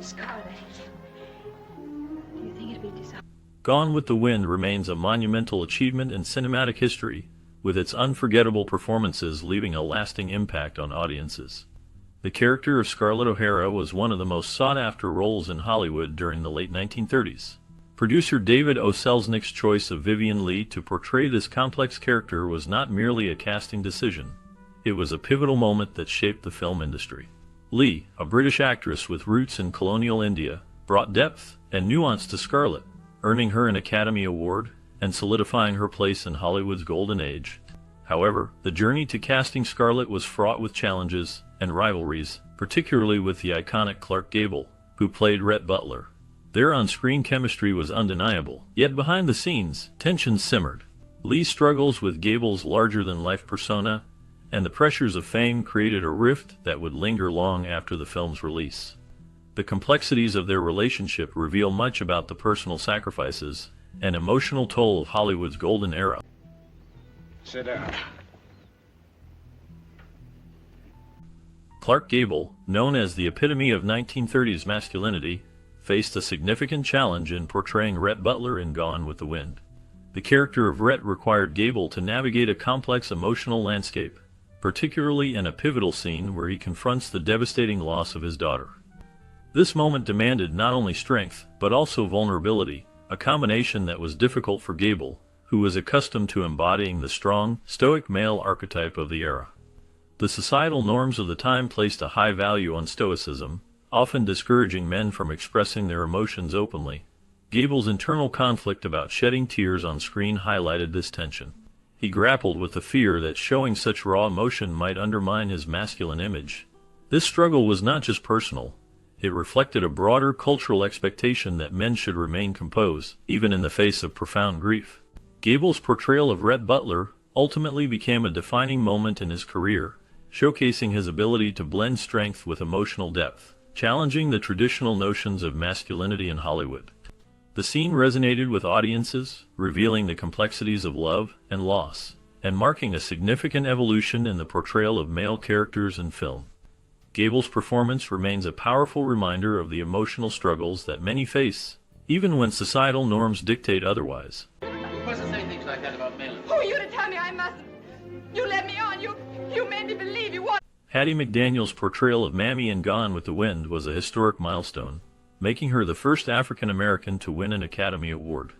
Scarlet, do you think it'd be desirable? Gone with the Wind remains a monumental achievement in cinematic history, with its unforgettable performances leaving a lasting impact on audiences. The character of Scarlett O'Hara was one of the most sought-after roles in Hollywood during the late 1930s. Producer David O. Selznick's choice of Vivien Leigh to portray this complex character was not merely a casting decision. It was a pivotal moment that shaped the film industry. Leigh, a British actress with roots in colonial India, brought depth and nuance to Scarlett, earning her an Academy Award and solidifying her place in Hollywood's golden age. However, the journey to casting Scarlett was fraught with challenges and rivalries, particularly with the iconic Clark Gable, who played Rhett Butler. Their on-screen chemistry was undeniable, yet behind the scenes, tensions simmered. Leigh's struggles with Gable's larger-than-life persona and the pressures of fame created a rift that would linger long after the film's release. The complexities of their relationship reveal much about the personal sacrifices and emotional toll of Hollywood's golden era. Sit down. Clark Gable, known as the epitome of 1930s masculinity, faced a significant challenge in portraying Rhett Butler in Gone with the Wind. The character of Rhett required Gable to navigate a complex emotional landscape, particularly in a pivotal scene where he confronts the devastating loss of his daughter. This moment demanded not only strength, but also vulnerability, a combination that was difficult for Gable, who was accustomed to embodying the strong, stoic male archetype of the era. The societal norms of the time placed a high value on stoicism, often discouraging men from expressing their emotions openly. Gable's internal conflict about shedding tears on screen highlighted this tension. He grappled with the fear that showing such raw emotion might undermine his masculine image. This struggle was not just personal. It reflected a broader cultural expectation that men should remain composed, even in the face of profound grief. Gable's portrayal of Rhett Butler ultimately became a defining moment in his career, showcasing his ability to blend strength with emotional depth, challenging the traditional notions of masculinity in Hollywood. The scene resonated with audiences, revealing the complexities of love and loss, and marking a significant evolution in the portrayal of male characters in film. Gable's performance remains a powerful reminder of the emotional struggles that many face, even when societal norms dictate otherwise. You mustn't say things like that about Malin. Who are you to tell me I mustn't? You led me on. You made me believe you wanted. Hattie McDaniel's portrayal of Mammy in Gone with the Wind was a historic milestone, making her the first African-American to win an Academy Award.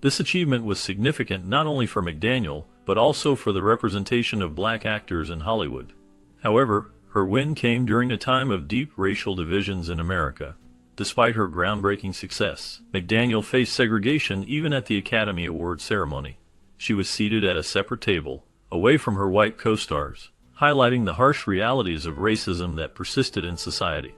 This achievement was significant not only for McDaniel, but also for the representation of black actors in Hollywood. However, her win came during a time of deep racial divisions in America. Despite her groundbreaking success, McDaniel faced segregation even at the Academy Award ceremony. She was seated at a separate table, away from her white co-stars, highlighting the harsh realities of racism that persisted in society.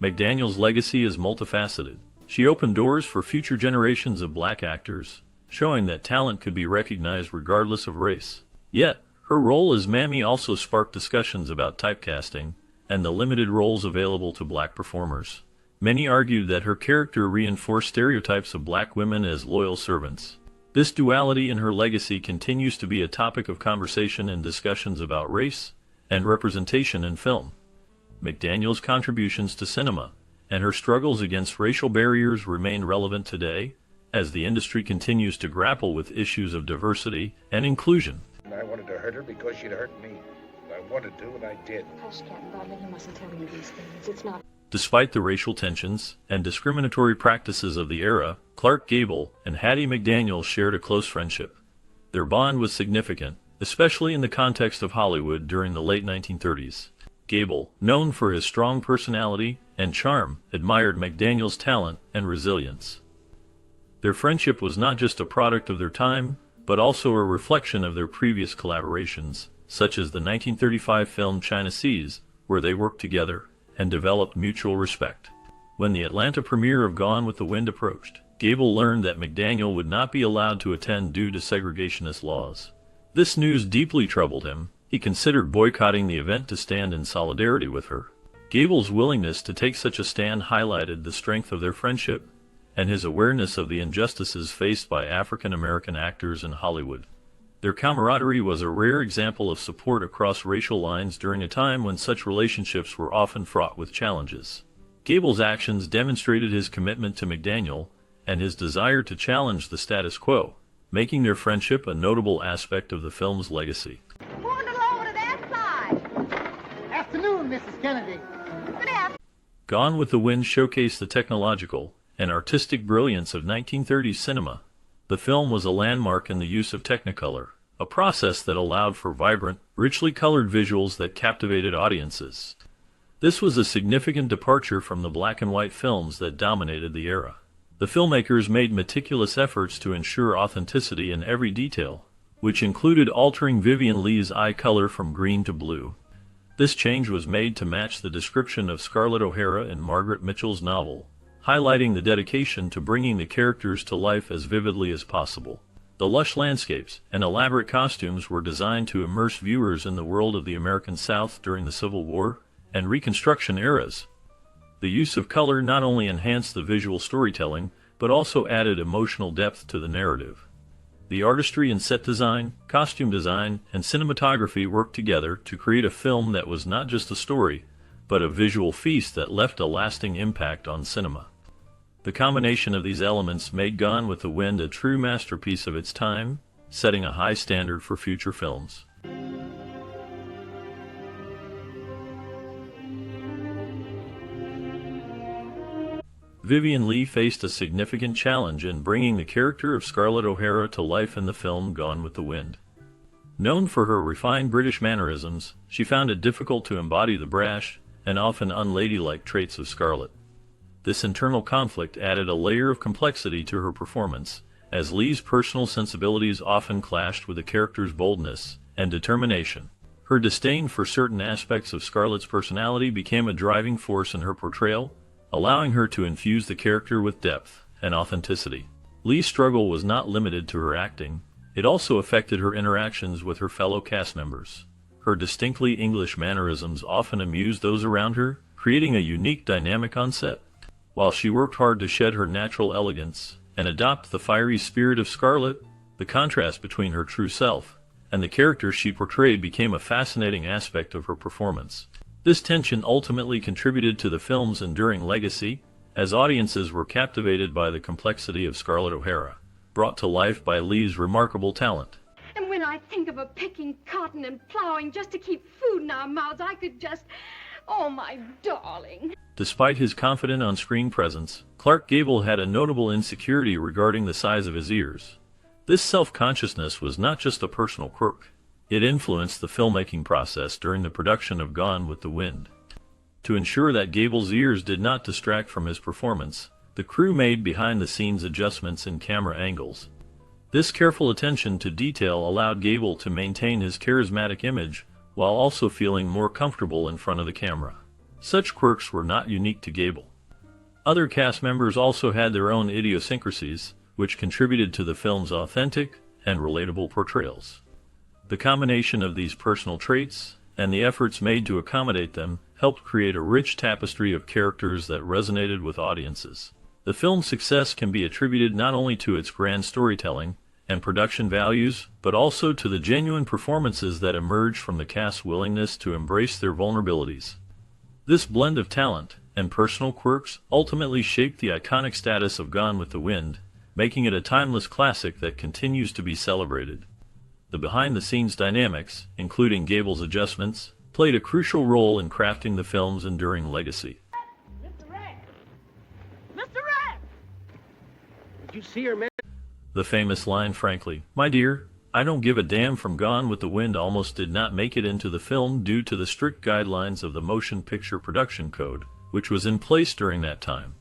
McDaniel's legacy is multifaceted. She opened doors for future generations of black actors, showing that talent could be recognized regardless of race. Yet, her role as Mammy also sparked discussions about typecasting and the limited roles available to black performers. Many argued that her character reinforced stereotypes of black women as loyal servants. This duality in her legacy continues to be a topic of conversation in discussions about race and representation in film. McDaniel's contributions to cinema and her struggles against racial barriers remain relevant today, as the industry continues to grapple with issues of diversity and inclusion. I wanted to hurt her because she'd hurt me. I wanted to, and I did. Hush, Captain Bradley, you mustn't tell me these things. It's not... Despite the racial tensions and discriminatory practices of the era, Clark Gable and Hattie McDaniel shared a close friendship. Their bond was significant, especially in the context of Hollywood during the late 1930s. Gable, known for his strong personality and charm, admired McDaniel's talent and resilience. Their friendship was not just a product of their time, but also a reflection of their previous collaborations, such as the 1935 film China Seas, where they worked together and developed mutual respect. When the Atlanta premiere of Gone with the Wind approached, Gable learned that McDaniel would not be allowed to attend due to segregationist laws. This news deeply troubled him. He considered boycotting the event to stand in solidarity with her. Gable's willingness to take such a stand highlighted the strength of their friendship and his awareness of the injustices faced by African American actors in Hollywood. Their camaraderie was a rare example of support across racial lines during a time when such relationships were often fraught with challenges. Gable's actions demonstrated his commitment to McDaniel and his desire to challenge the status quo, making their friendship a notable aspect of the film's legacy. Moving along to that side. Afternoon, Mrs. Kennedy. Good afternoon. Gone with the Wind showcased the technological and artistic brilliance of 1930s cinema. The film was a landmark in the use of Technicolor, a process that allowed for vibrant, richly colored visuals that captivated audiences. This was a significant departure from the black and white films that dominated the era. The filmmakers made meticulous efforts to ensure authenticity in every detail, which included altering Vivien Leigh's eye color from green to blue. This change was made to match the description of Scarlett O'Hara in Margaret Mitchell's novel, highlighting the dedication to bringing the characters to life as vividly as possible. The lush landscapes and elaborate costumes were designed to immerse viewers in the world of the American South during the Civil War and Reconstruction eras. The use of color not only enhanced the visual storytelling, but also added emotional depth to the narrative. The artistry in set design, costume design, and cinematography worked together to create a film that was not just a story, but a visual feast that left a lasting impact on cinema. The combination of these elements made Gone with the Wind a true masterpiece of its time, setting a high standard for future films. Vivien Leigh faced a significant challenge in bringing the character of Scarlett O'Hara to life in the film Gone with the Wind. Known for her refined British mannerisms, she found it difficult to embody the brash and often unladylike traits of Scarlett. This internal conflict added a layer of complexity to her performance, as Leigh's personal sensibilities often clashed with the character's boldness and determination. Her disdain for certain aspects of Scarlett's personality became a driving force in her portrayal, allowing her to infuse the character with depth and authenticity. Leigh's struggle was not limited to her acting, it also affected her interactions with her fellow cast members. Her distinctly English mannerisms often amused those around her, creating a unique dynamic on set. While she worked hard to shed her natural elegance and adopt the fiery spirit of Scarlett, the contrast between her true self and the character she portrayed became a fascinating aspect of her performance. This tension ultimately contributed to the film's enduring legacy, as audiences were captivated by the complexity of Scarlett O'Hara, brought to life by Leigh's remarkable talent. And when I think of her picking cotton and plowing just to keep food in our mouths, I could just... Oh, my darling. Despite his confident on-screen presence, Clark Gable had a notable insecurity regarding the size of his ears. This self-consciousness was not just a personal quirk. It influenced the filmmaking process during the production of Gone with the Wind. To ensure that Gable's ears did not distract from his performance, the crew made behind-the-scenes adjustments in camera angles. This careful attention to detail allowed Gable to maintain his charismatic image while also feeling more comfortable in front of the camera. Such quirks were not unique to Gable. Other cast members also had their own idiosyncrasies, which contributed to the film's authentic and relatable portrayals. The combination of these personal traits and the efforts made to accommodate them helped create a rich tapestry of characters that resonated with audiences. The film's success can be attributed not only to its grand storytelling and production values, but also to the genuine performances that emerged from the cast's willingness to embrace their vulnerabilities. This blend of talent and personal quirks ultimately shaped the iconic status of Gone with the Wind, making it a timeless classic that continues to be celebrated. The behind-the-scenes dynamics, including Gable's adjustments, played a crucial role in crafting the film's enduring legacy. Mr. Rat! Mr. Rat! Did you see her, man? The famous line, frankly, "My dear, I don't give a damn," from Gone with the Wind almost did not make it into the film due to the strict guidelines of the Motion Picture Production Code, which was in place during that time.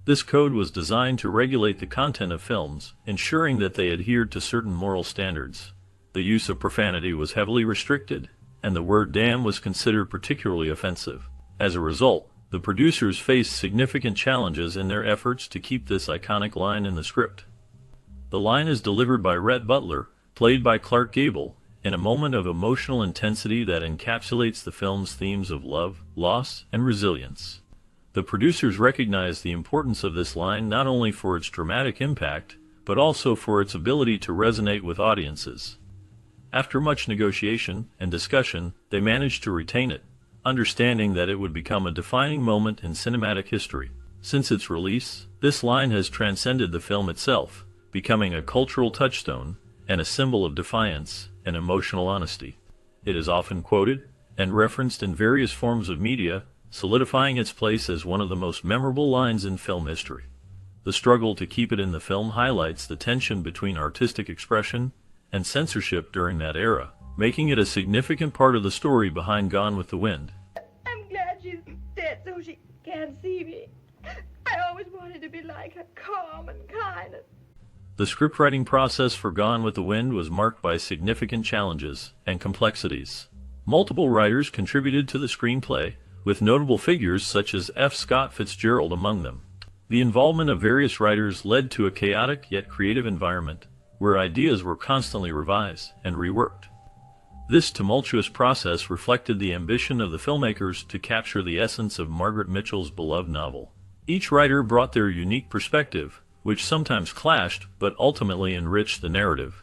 This code was designed to regulate the content of films, ensuring that they adhered to certain moral standards. The use of profanity was heavily restricted, and the word damn was considered particularly offensive. As a result, the producers faced significant challenges in their efforts to keep this iconic line in the script. The line is delivered by Rhett Butler, played by Clark Gable, in a moment of emotional intensity that encapsulates the film's themes of love, loss, and resilience. The producers recognized the importance of this line not only for its dramatic impact, but also for its ability to resonate with audiences. After much negotiation and discussion, they managed to retain it, understanding that it would become a defining moment in cinematic history. Since its release, this line has transcended the film itself, becoming a cultural touchstone and a symbol of defiance and emotional honesty. It is often quoted and referenced in various forms of media, solidifying its place as one of the most memorable lines in film history. The struggle to keep it in the film highlights the tension between artistic expression and censorship during that era, making it a significant part of the story behind Gone with the Wind. I'm glad she's dead so she can't see me. I always wanted to be like her, calm and kind. The scriptwriting process for Gone with the Wind was marked by significant challenges and complexities. Multiple writers contributed to the screenplay, with notable figures such as F. Scott Fitzgerald among them. The involvement of various writers led to a chaotic yet creative environment, where ideas were constantly revised and reworked. This tumultuous process reflected the ambition of the filmmakers to capture the essence of Margaret Mitchell's beloved novel. Each writer brought their unique perspective, which sometimes clashed but ultimately enriched the narrative.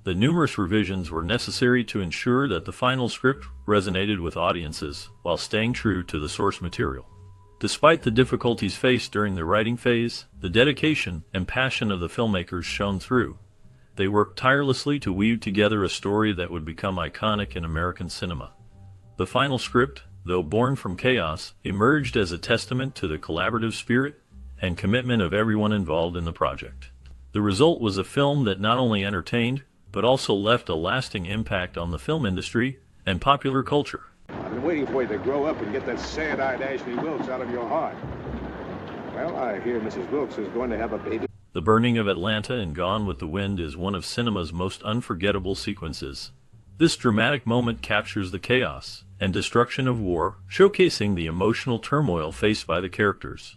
The numerous revisions were necessary to ensure that the final script resonated with audiences while staying true to the source material. Despite the difficulties faced during the writing phase, the dedication and passion of the filmmakers shone through. They worked tirelessly to weave together a story that would become iconic in American cinema. The final script, though born from chaos, emerged as a testament to the collaborative spirit and commitment of everyone involved in the project. The result was a film that not only entertained, but also left a lasting impact on the film industry and popular culture. I've been waiting for you to grow up and get that sad-eyed Ashley Wilkes out of your heart. Well, I hear Mrs. Wilkes is going to have a baby. The burning of Atlanta in Gone with the Wind is one of cinema's most unforgettable sequences. This dramatic moment captures the chaos and destruction of war, showcasing the emotional turmoil faced by the characters.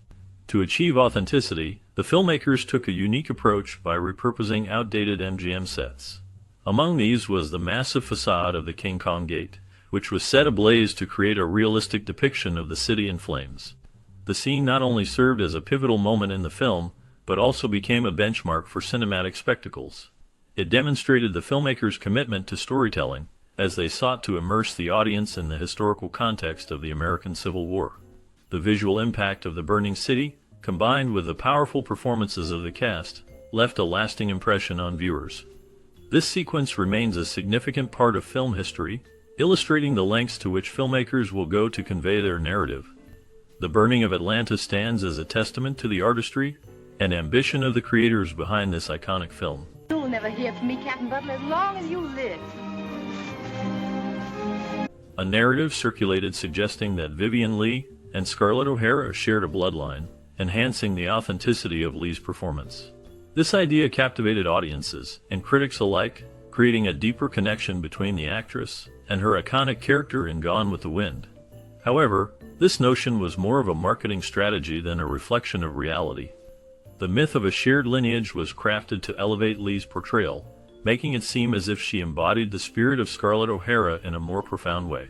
To achieve authenticity, the filmmakers took a unique approach by repurposing outdated MGM sets. Among these was the massive facade of the King Kong Gate, which was set ablaze to create a realistic depiction of the city in flames. The scene not only served as a pivotal moment in the film, but also became a benchmark for cinematic spectacles. It demonstrated the filmmakers' commitment to storytelling, as they sought to immerse the audience in the historical context of the American Civil War. The visual impact of the burning city, combined with the powerful performances of the cast, left a lasting impression on viewers. This sequence remains a significant part of film history, illustrating the lengths to which filmmakers will go to convey their narrative. The burning of Atlanta stands as a testament to the artistry and ambition of the creators behind this iconic film. You'll never hear from me, Captain Butler, as long as you live. A narrative circulated suggesting that Vivien Leigh and Scarlett O'Hara shared a bloodline, enhancing the authenticity of Leigh's performance. This idea captivated audiences and critics alike, creating a deeper connection between the actress and her iconic character in Gone with the Wind. However, this notion was more of a marketing strategy than a reflection of reality. The myth of a shared lineage was crafted to elevate Leigh's portrayal, making it seem as if she embodied the spirit of Scarlett O'Hara in a more profound way.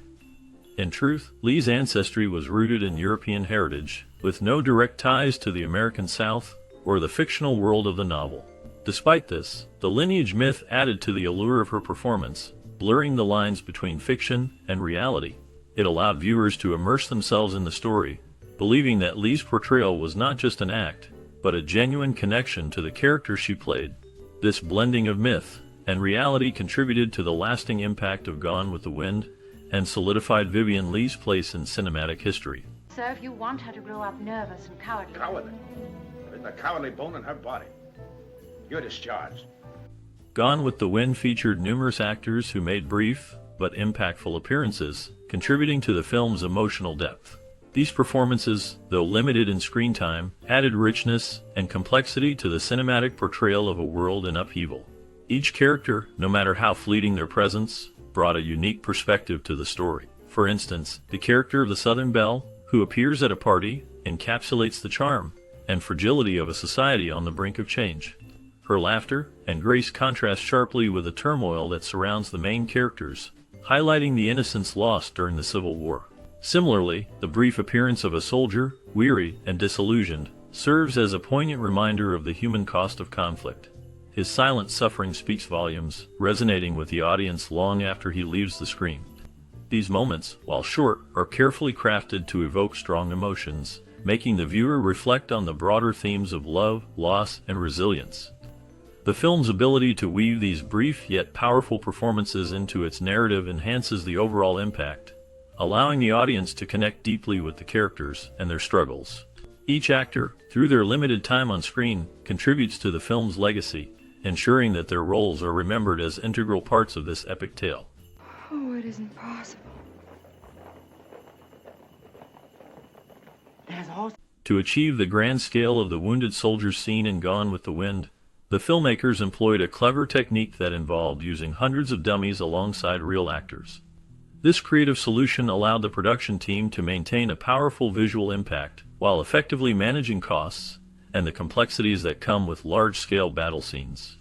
In truth, Leigh's ancestry was rooted in European heritage, with no direct ties to the American South or the fictional world of the novel. Despite this, the lineage myth added to the allure of her performance, blurring the lines between fiction and reality. It allowed viewers to immerse themselves in the story, believing that Leigh's portrayal was not just an act, but a genuine connection to the character she played. This blending of myth and reality contributed to the lasting impact of Gone with the Wind and solidified Vivien Leigh's place in cinematic history. Sir, if you want her to grow up nervous and cowardly... Cowardly? There isn't a cowardly bone in her body. You're discharged. Gone with the Wind featured numerous actors who made brief but impactful appearances, contributing to the film's emotional depth. These performances, though limited in screen time, added richness and complexity to the cinematic portrayal of a world in upheaval. Each character, no matter how fleeting their presence, brought a unique perspective to the story. For instance, the character of the Southern Belle, who appears at a party, encapsulates the charm and fragility of a society on the brink of change. Her laughter and grace contrast sharply with the turmoil that surrounds the main characters, highlighting the innocence lost during the Civil War. Similarly, the brief appearance of a soldier, weary and disillusioned, serves as a poignant reminder of the human cost of conflict. His silent suffering speaks volumes, resonating with the audience long after he leaves the screen. These moments, while short, are carefully crafted to evoke strong emotions, making the viewer reflect on the broader themes of love, loss, and resilience. The film's ability to weave these brief yet powerful performances into its narrative enhances the overall impact, allowing the audience to connect deeply with the characters and their struggles. Each actor, through their limited time on screen, contributes to the film's legacy, ensuring that their roles are remembered as integral parts of this epic tale. Oh, it isn't possible. That's awesome. To achieve the grand scale of the wounded soldier's scene in Gone with the Wind, the filmmakers employed a clever technique that involved using hundreds of dummies alongside real actors. This creative solution allowed the production team to maintain a powerful visual impact while effectively managing costs and the complexities that come with large-scale battle scenes.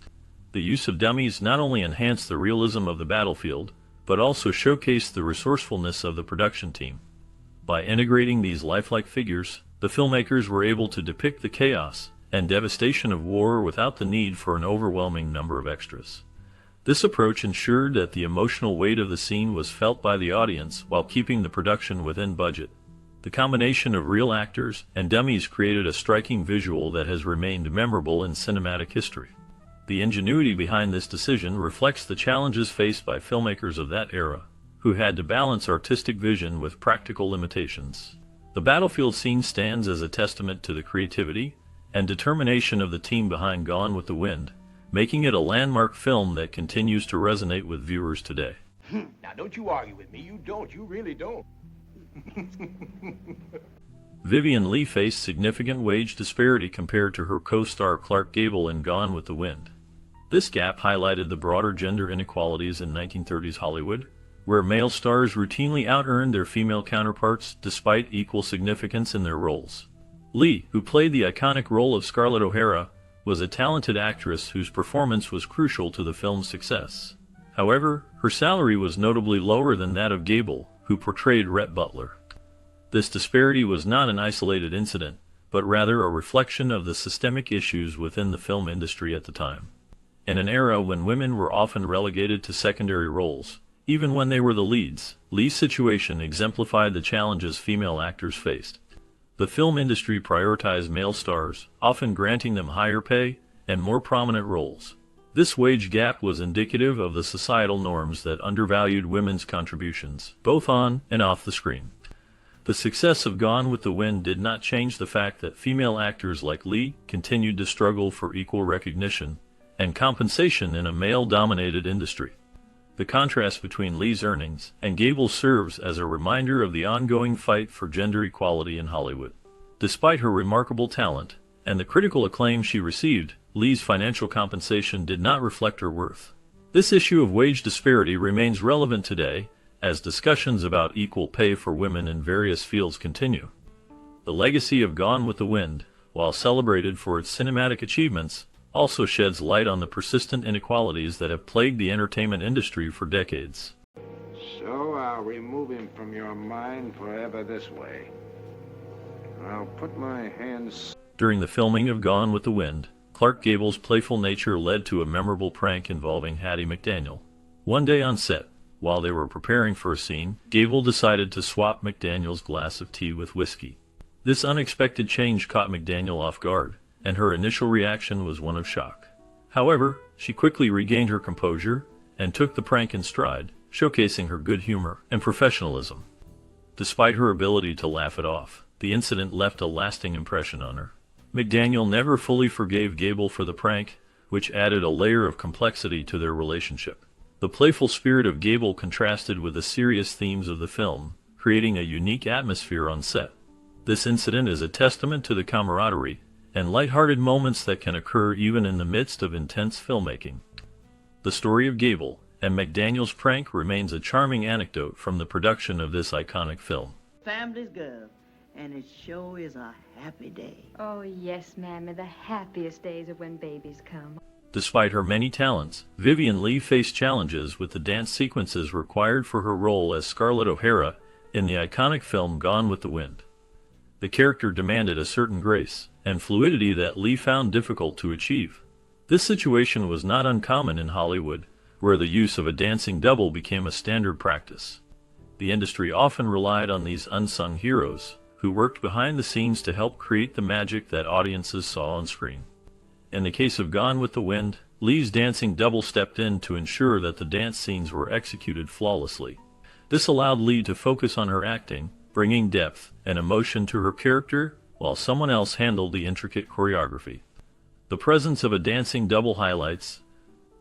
The use of dummies not only enhanced the realism of the battlefield, but also showcased the resourcefulness of the production team. By integrating these lifelike figures, the filmmakers were able to depict the chaos and devastation of war without the need for an overwhelming number of extras. This approach ensured that the emotional weight of the scene was felt by the audience while keeping the production within budget. The combination of real actors and dummies created a striking visual that has remained memorable in cinematic history. The ingenuity behind this decision reflects the challenges faced by filmmakers of that era, who had to balance artistic vision with practical limitations. The battlefield scene stands as a testament to the creativity and determination of the team behind Gone with the Wind, making it a landmark film that continues to resonate with viewers today. Now, don't you argue with me. You don't. You really don't. Vivien Leigh faced significant wage disparity compared to her co-star Clark Gable in Gone with the Wind. This gap highlighted the broader gender inequalities in 1930s Hollywood, where male stars routinely out-earned their female counterparts despite equal significance in their roles. Leigh, who played the iconic role of Scarlett O'Hara, was a talented actress whose performance was crucial to the film's success. However, her salary was notably lower than that of Gable, who portrayed Rhett Butler. This disparity was not an isolated incident, but rather a reflection of the systemic issues within the film industry at the time. In an era when women were often relegated to secondary roles, even when they were the leads, Leigh's situation exemplified the challenges female actors faced. The film industry prioritized male stars, often granting them higher pay and more prominent roles. This wage gap was indicative of the societal norms that undervalued women's contributions, both on and off the screen. The success of Gone with the Wind did not change the fact that female actors like Leigh continued to struggle for equal recognition and compensation in a male-dominated industry. The contrast between Leigh's earnings and Gable serves as a reminder of the ongoing fight for gender equality in Hollywood. Despite her remarkable talent and the critical acclaim she received, Leigh's financial compensation did not reflect her worth. This issue of wage disparity remains relevant today as discussions about equal pay for women in various fields continue. The legacy of Gone with the Wind, while celebrated for its cinematic achievements, also sheds light on the persistent inequalities that have plagued the entertainment industry for decades. So I'll remove him from your mind forever this way. I'll put my hands... During the filming of Gone with the Wind, Clark Gable's playful nature led to a memorable prank involving Hattie McDaniel. One day on set, while they were preparing for a scene, Gable decided to swap McDaniel's glass of tea with whiskey. This unexpected change caught McDaniel off guard, and her initial reaction was one of shock. However, she quickly regained her composure and took the prank in stride, showcasing her good humor and professionalism. Despite her ability to laugh it off, the incident left a lasting impression on her. McDaniel never fully forgave Gable for the prank, which added a layer of complexity to their relationship. The playful spirit of Gable contrasted with the serious themes of the film, creating a unique atmosphere on set. This incident is a testament to the camaraderie and lighthearted moments that can occur even in the midst of intense filmmaking. The story of Gable and McDaniel's prank remains a charming anecdote from the production of this iconic film. Family's good, and it sure is a happy day. Oh, yes, Mammy. The happiest days are when babies come. Despite her many talents, Vivien Leigh faced challenges with the dance sequences required for her role as Scarlett O'Hara in the iconic film Gone with the Wind. The character demanded a certain grace and fluidity that Leigh found difficult to achieve. This situation was not uncommon in Hollywood, where the use of a dancing double became a standard practice. The industry often relied on these unsung heroes, who worked behind the scenes to help create the magic that audiences saw on screen. In the case of Gone with the Wind, Lee's dancing double stepped in to ensure that the dance scenes were executed flawlessly. This allowed Lee to focus on her acting, bringing depth and emotion to her character, while someone else handled the intricate choreography. The presence of a dancing double highlights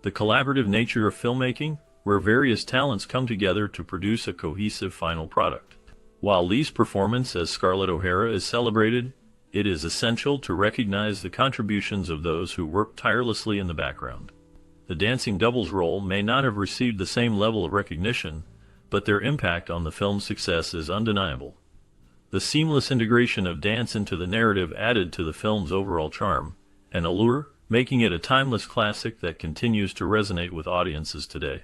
the collaborative nature of filmmaking, where various talents come together to produce a cohesive final product. While Lee's performance as Scarlett O'Hara is celebrated, it is essential to recognize the contributions of those who worked tirelessly in the background. The dancing doubles role may not have received the same level of recognition, but their impact on the film's success is undeniable. The seamless integration of dance into the narrative added to the film's overall charm and allure, making it a timeless classic that continues to resonate with audiences today.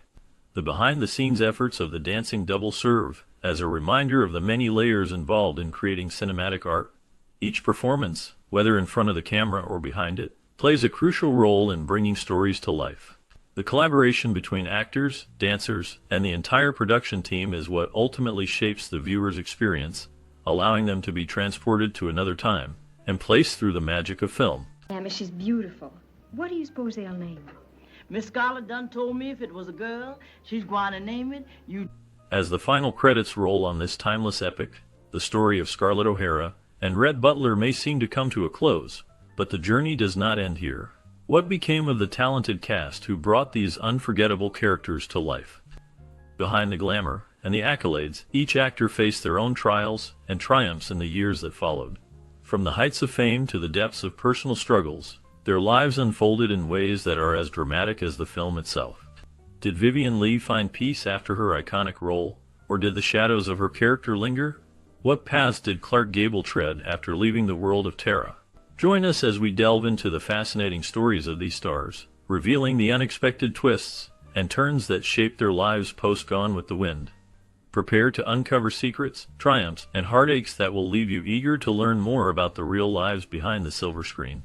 The behind-the-scenes efforts of the dancing double serve as a reminder of the many layers involved in creating cinematic art. Each performance, whether in front of the camera or behind it, plays a crucial role in bringing stories to life. The collaboration between actors, dancers, and the entire production team is what ultimately shapes the viewer's experience, allowing them to be transported to another time and placed through the magic of film. Emma, she's beautiful. What do you suppose they'll name her? Miss Scarlett done told me if it was a girl, she's going to name it you. As the final credits roll on this timeless epic, the story of Scarlett O'Hara and Rhett Butler may seem to come to a close, but the journey does not end here. What became of the talented cast who brought these unforgettable characters to life? Behind the glamour and the accolades, each actor faced their own trials and triumphs in the years that followed. From the heights of fame to the depths of personal struggles, their lives unfolded in ways that are as dramatic as the film itself. Did Vivien Leigh find peace after her iconic role, or did the shadows of her character linger? What paths did Clark Gable tread after leaving the world of Tara? Join us as we delve into the fascinating stories of these stars, revealing the unexpected twists and turns that shaped their lives post Gone with the Wind. Prepare to uncover secrets, triumphs, and heartaches that will leave you eager to learn more about the real lives behind the silver screen.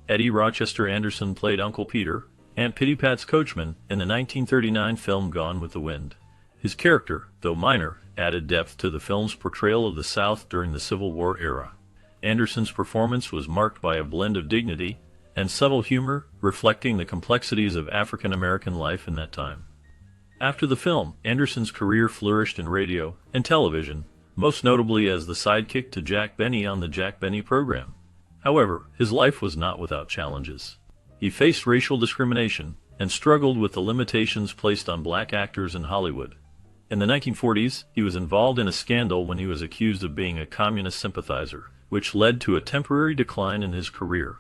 Eddie Rochester Anderson played Uncle Peter, Aunt Pitty Pat's coachman, in the 1939 film Gone with the Wind. His character, though minor, added depth to the film's portrayal of the South during the Civil War era. Anderson's performance was marked by a blend of dignity and subtle humor, reflecting the complexities of African American life in that time. After the film, Anderson's career flourished in radio and television, most notably as the sidekick to Jack Benny on the Jack Benny program. However, his life was not without challenges. He faced racial discrimination and struggled with the limitations placed on black actors in Hollywood. In the 1940s, he was involved in a scandal when he was accused of being a communist sympathizer, which led to a temporary decline in his career.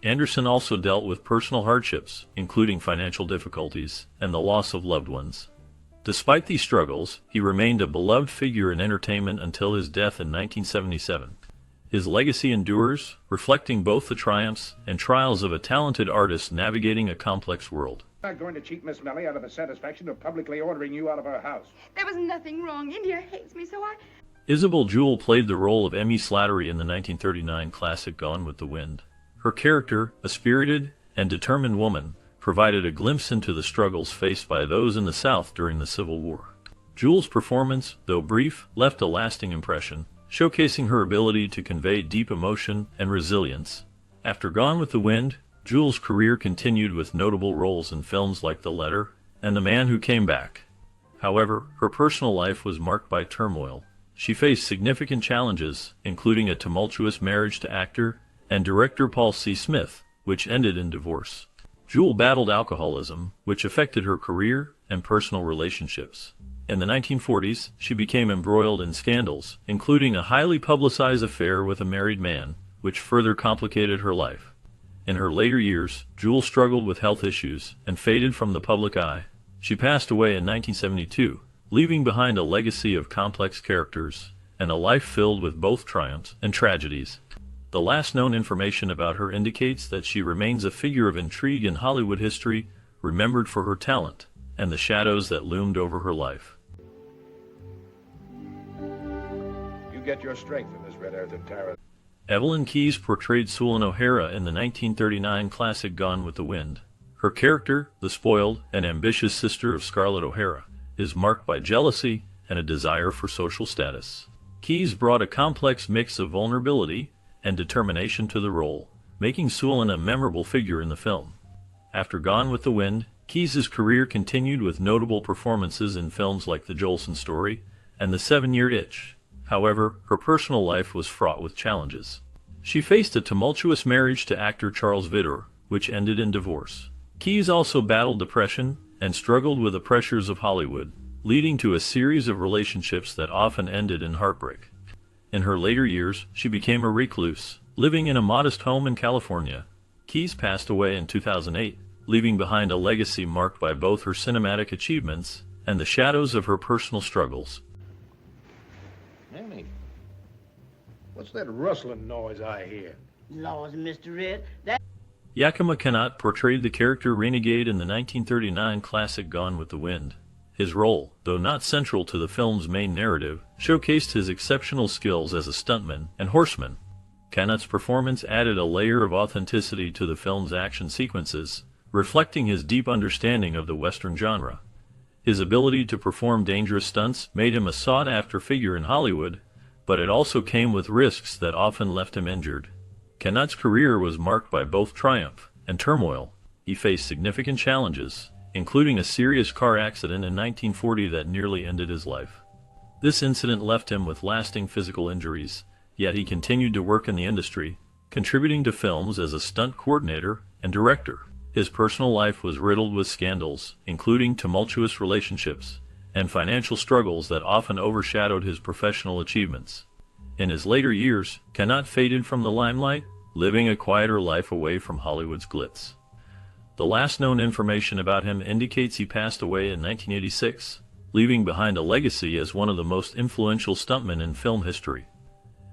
Anderson also dealt with personal hardships, including financial difficulties and the loss of loved ones. Despite these struggles, he remained a beloved figure in entertainment until his death in 1977. His legacy endures, reflecting both the triumphs and trials of a talented artist navigating a complex world. I'm not going to cheat Miss Melly out of the satisfaction of publicly ordering you out of her house. There was nothing wrong. India hates me, so I... Isabel Jewell played the role of Emmy Slattery in the 1939 classic Gone with the Wind. Her character, a spirited and determined woman, provided a glimpse into the struggles faced by those in the South during the Civil War. Jewell's performance, though brief, left a lasting impression, showcasing her ability to convey deep emotion and resilience. After Gone with the Wind, Jewell's career continued with notable roles in films like The Letter and The Man Who Came Back. However, her personal life was marked by turmoil. She faced significant challenges, including a tumultuous marriage to actor and director Paul C. Smith, which ended in divorce. Jewell battled alcoholism, which affected her career and personal relationships. In the 1940s, she became embroiled in scandals, including a highly publicized affair with a married man, which further complicated her life. In her later years, Jewell struggled with health issues and faded from the public eye. She passed away in 1972, leaving behind a legacy of complex characters and a life filled with both triumphs and tragedies. The last known information about her indicates that she remains a figure of intrigue in Hollywood history, remembered for her talent and the shadows that loomed over her life. You get your strength from this red-earthed Tara. Evelyn Keyes portrayed Sulin O'Hara in the 1939 classic Gone with the Wind. Her character, the spoiled and ambitious sister of Scarlett O'Hara, is marked by jealousy and a desire for social status. Keyes brought a complex mix of vulnerability and determination to the role, making Sewellen a memorable figure in the film. After Gone with the Wind, Keyes' career continued with notable performances in films like The Jolson Story and The 7-Year Itch. However, her personal life was fraught with challenges. She faced a tumultuous marriage to actor Charles Vidor, which ended in divorce. Keyes also battled depression and struggled with the pressures of Hollywood, leading to a series of relationships that often ended in heartbreak. In her later years, she became a recluse, living in a modest home in California. Keyes passed away in 2008, leaving behind a legacy marked by both her cinematic achievements and the shadows of her personal struggles. Annie, what's that rustling noise I hear? Laws, Mr. Red, that... Yakima Couldnt portrayed the character Renegade in the 1939 classic Gone with the Wind. His role, though not central to the film's main narrative, showcased his exceptional skills as a stuntman and horseman. Count's performance added a layer of authenticity to the film's action sequences, reflecting his deep understanding of the Western genre. His ability to perform dangerous stunts made him a sought-after figure in Hollywood, but it also came with risks that often left him injured. Count's career was marked by both triumph and turmoil. He faced significant challenges, including a serious car accident in 1940 that nearly ended his life. This incident left him with lasting physical injuries, yet he continued to work in the industry, contributing to films as a stunt coordinator and director. His personal life was riddled with scandals, including tumultuous relationships and financial struggles that often overshadowed his professional achievements. In his later years, Countnt faded from the limelight, living a quieter life away from Hollywood's glitz. The last known information about him indicates he passed away in 1986, leaving behind a legacy as one of the most influential stuntmen in film history.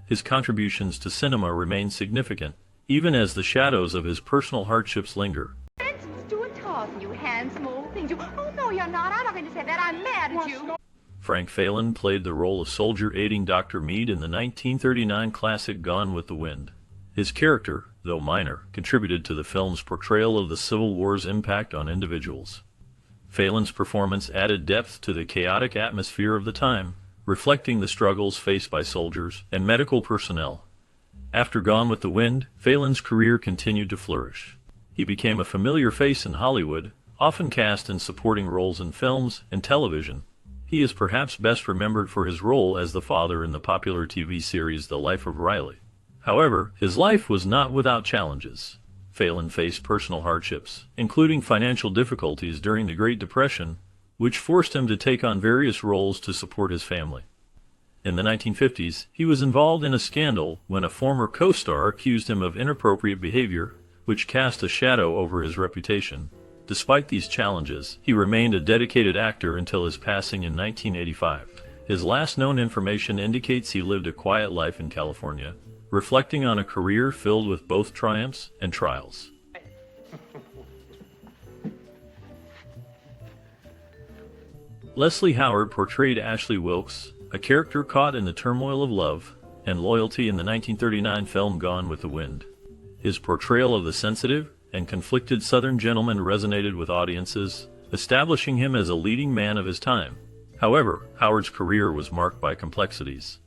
His contributions to cinema remain significant, even as the shadows of his personal hardships linger. Benson's doing talking, you handsome old thing. Oh, no, you're not. I'm not going to say that. I'm mad at you. Frank Phelan played the role of soldier aiding Dr. Meade in the 1939 classic Gone with the Wind. His character, though minor, contributed to the film's portrayal of the Civil War's impact on individuals. Phelan's performance added depth to the chaotic atmosphere of the time, reflecting the struggles faced by soldiers and medical personnel. After Gone with the Wind, Phelan's career continued to flourish. He became a familiar face in Hollywood, often cast in supporting roles in films and television. He is perhaps best remembered for his role as the father in the popular TV series The Life of Riley. However, his life was not without challenges. Phelan faced personal hardships, including financial difficulties during the Great Depression, which forced him to take on various roles to support his family. In the 1950s, he was involved in a scandal when a former co-star accused him of inappropriate behavior, which cast a shadow over his reputation. Despite these challenges, he remained a dedicated actor until his passing in 1985. His last known information indicates he lived a quiet life in California, reflecting on a career filled with both triumphs and trials. Leslie Howard portrayed Ashley Wilkes, a character caught in the turmoil of love and loyalty in the 1939 film Gone with the Wind. His portrayal of the sensitive and conflicted Southern gentleman resonated with audiences, establishing him as a leading man of his time. However, Howard's career was marked by complexities.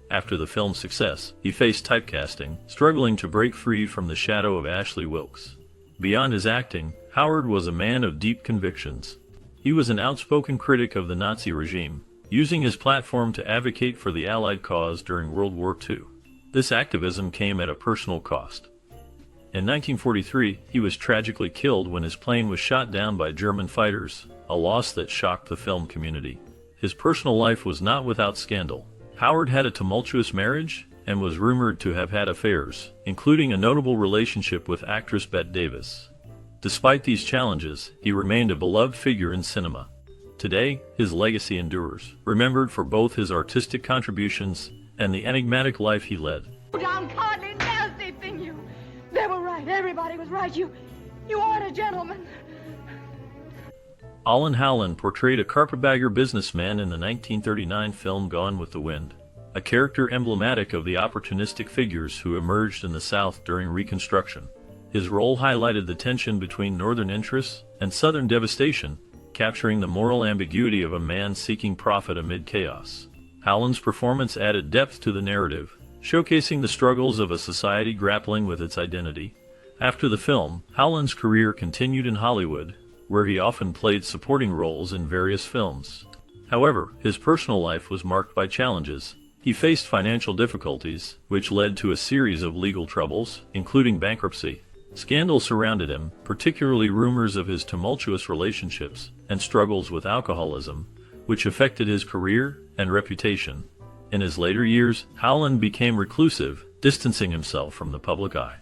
After the film's success, he faced typecasting, struggling to break free from the shadow of Ashley Wilkes. Beyond his acting, Howard was a man of deep convictions. He was an outspoken critic of the Nazi regime, using his platform to advocate for the Allied cause during World War II. This activism came at a personal cost. In 1943, he was tragically killed when his plane was shot down by German fighters, a loss that shocked the film community. His personal life was not without scandal. Howard had a tumultuous marriage and was rumored to have had affairs, including a notable relationship with actress Bette Davis. Despite these challenges, he remained a beloved figure in cinema. Today, his legacy endures, remembered for both his artistic contributions and the enigmatic life he led. Downcardly, nasty thing, you. They were right. Everybody was right. You aren't a gentleman. Alan Howland portrayed a carpetbagger businessman in the 1939 film Gone with the Wind, a character emblematic of the opportunistic figures who emerged in the South during Reconstruction. His role highlighted the tension between northern interests and southern devastation, capturing the moral ambiguity of a man seeking profit amid chaos. Howland's performance added depth to the narrative, showcasing the struggles of a society grappling with its identity. After the film, Howland's career continued in Hollywood, where he often played supporting roles in various films. However, his personal life was marked by challenges. He faced financial difficulties, which led to a series of legal troubles, including bankruptcy. Scandals surrounded him, particularly rumors of his tumultuous relationships and struggles with alcoholism, which affected his career and reputation. In his later years, Howland became reclusive, distancing himself from the public eye.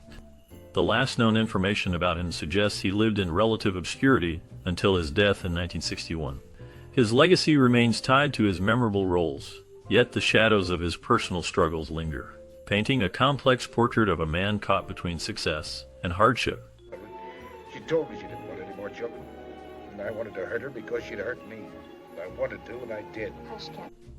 The last known information about him suggests he lived in relative obscurity until his death in 1961. His legacy remains tied to his memorable roles, yet the shadows of his personal struggles linger, painting a complex portrait of a man caught between success and hardship. She told me she didn't want any more children, and I wanted to hurt her because she'd hurt me. I wanted to, and I did.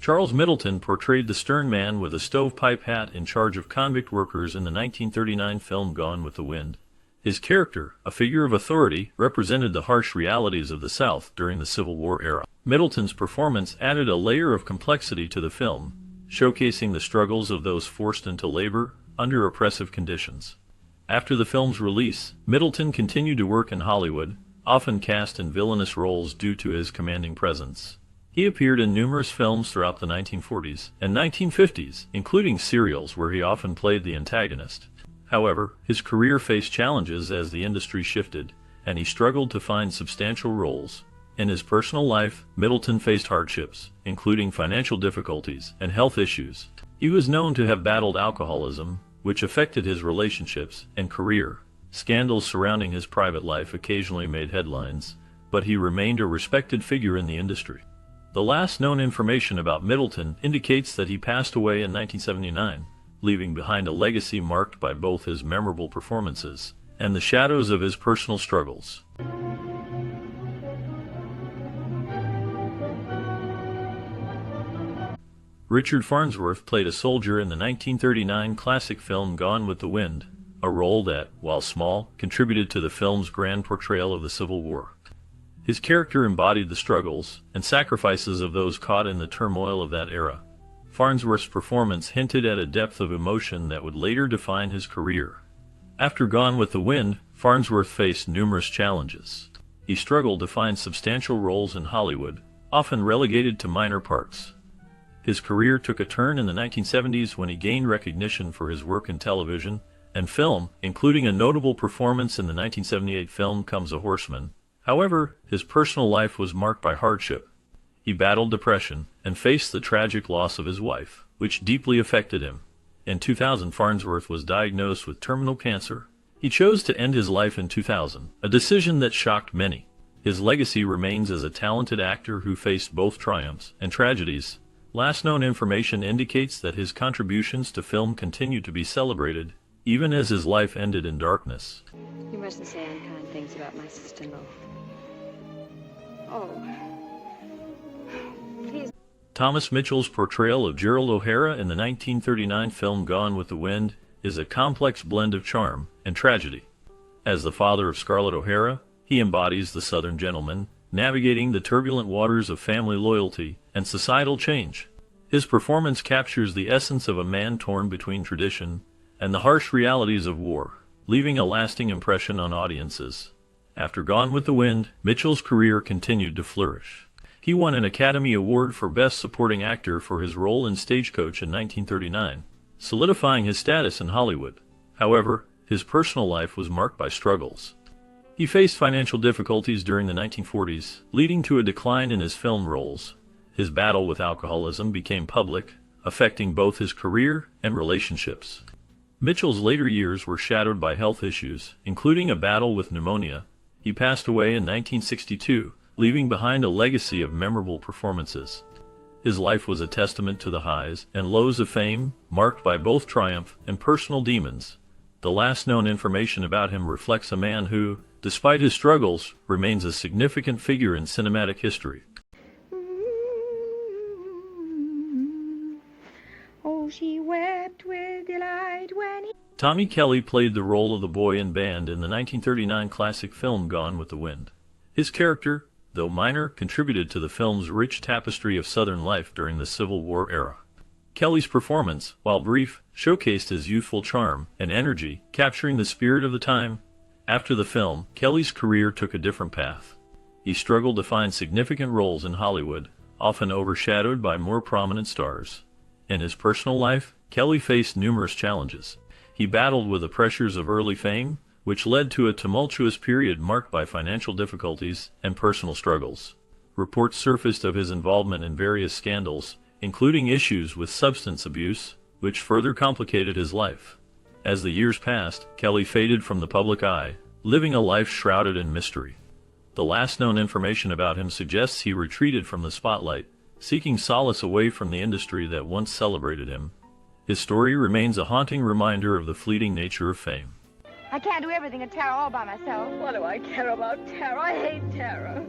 Charles Middleton portrayed the stern man with a stovepipe hat in charge of convict workers in the 1939 film Gone with the Wind. His character, a figure of authority, represented the harsh realities of the South during the Civil War era. Middleton's performance added a layer of complexity to the film, showcasing the struggles of those forced into labor under oppressive conditions. After the film's release, Middleton continued to work in Hollywood, often cast in villainous roles due to his commanding presence. He appeared in numerous films throughout the 1940s and 1950s, including serials where he often played the antagonist. However, his career faced challenges as the industry shifted, and he struggled to find substantial roles. In his personal life, Middleton faced hardships, including financial difficulties and health issues. He was known to have battled alcoholism, which affected his relationships and career. Scandals surrounding his private life occasionally made headlines, but he remained a respected figure in the industry. The last known information about Middleton indicates that he passed away in 1979, leaving behind a legacy marked by both his memorable performances and the shadows of his personal struggles. Richard Farnsworth played a soldier in the 1939 classic film Gone with the Wind, a role that, while small, contributed to the film's grand portrayal of the Civil War. His character embodied the struggles and sacrifices of those caught in the turmoil of that era. Farnsworth's performance hinted at a depth of emotion that would later define his career. After Gone with the Wind, Farnsworth faced numerous challenges. He struggled to find substantial roles in Hollywood, often relegated to minor parts. His career took a turn in the 1970s when he gained recognition for his work in television and film, including a notable performance in the 1978 film Comes a Horseman. However, his personal life was marked by hardship. He battled depression and faced the tragic loss of his wife, which deeply affected him. In 2000, Farnsworth was diagnosed with terminal cancer. He chose to end his life in 2000, a decision that shocked many. His legacy remains as a talented actor who faced both triumphs and tragedies. Last known information indicates that his contributions to film continue to be celebrated, even as his life ended in darkness. You mustn't say unkind things about my sister-in-law. Oh. Please. Thomas Mitchell's portrayal of Gerald O'Hara in the 1939 film Gone with the Wind is a complex blend of charm and tragedy. As the father of Scarlett O'Hara, he embodies the Southern gentleman, navigating the turbulent waters of family loyalty and societal change. His performance captures the essence of a man torn between tradition and the harsh realities of war, leaving a lasting impression on audiences. After Gone with the Wind, Mitchell's career continued to flourish. He won an Academy Award for Best Supporting Actor for his role in Stagecoach in 1939, solidifying his status in Hollywood. However, his personal life was marked by struggles. He faced financial difficulties during the 1940s, leading to a decline in his film roles. His battle with alcoholism became public, affecting both his career and relationships. Mitchell's later years were shadowed by health issues, including a battle with pneumonia. He passed away in 1962, leaving behind a legacy of memorable performances. His life was a testament to the highs and lows of fame, marked by both triumph and personal demons. The last known information about him reflects a man who, despite his struggles, remains a significant figure in cinematic history. Oh, she wept with delight when he... Tommy Kelly played the role of the boy in band in the 1939 classic film Gone with the Wind. His character, though minor, contributed to the film's rich tapestry of Southern life during the Civil War era. Kelly's performance, while brief, showcased his youthful charm and energy, capturing the spirit of the time. After the film, Kelly's career took a different path. He struggled to find significant roles in Hollywood, often overshadowed by more prominent stars. In his personal life, Kelly faced numerous challenges. He battled with the pressures of early fame, which led to a tumultuous period marked by financial difficulties and personal struggles. Reports surfaced of his involvement in various scandals, including issues with substance abuse, which further complicated his life. As the years passed, Kelly faded from the public eye, living a life shrouded in mystery. The last known information about him suggests he retreated from the spotlight, seeking solace away from the industry that once celebrated him. His story remains a haunting reminder of the fleeting nature of fame. I can't do everything at Tara all by myself. What do I care about Tara? I hate Tara.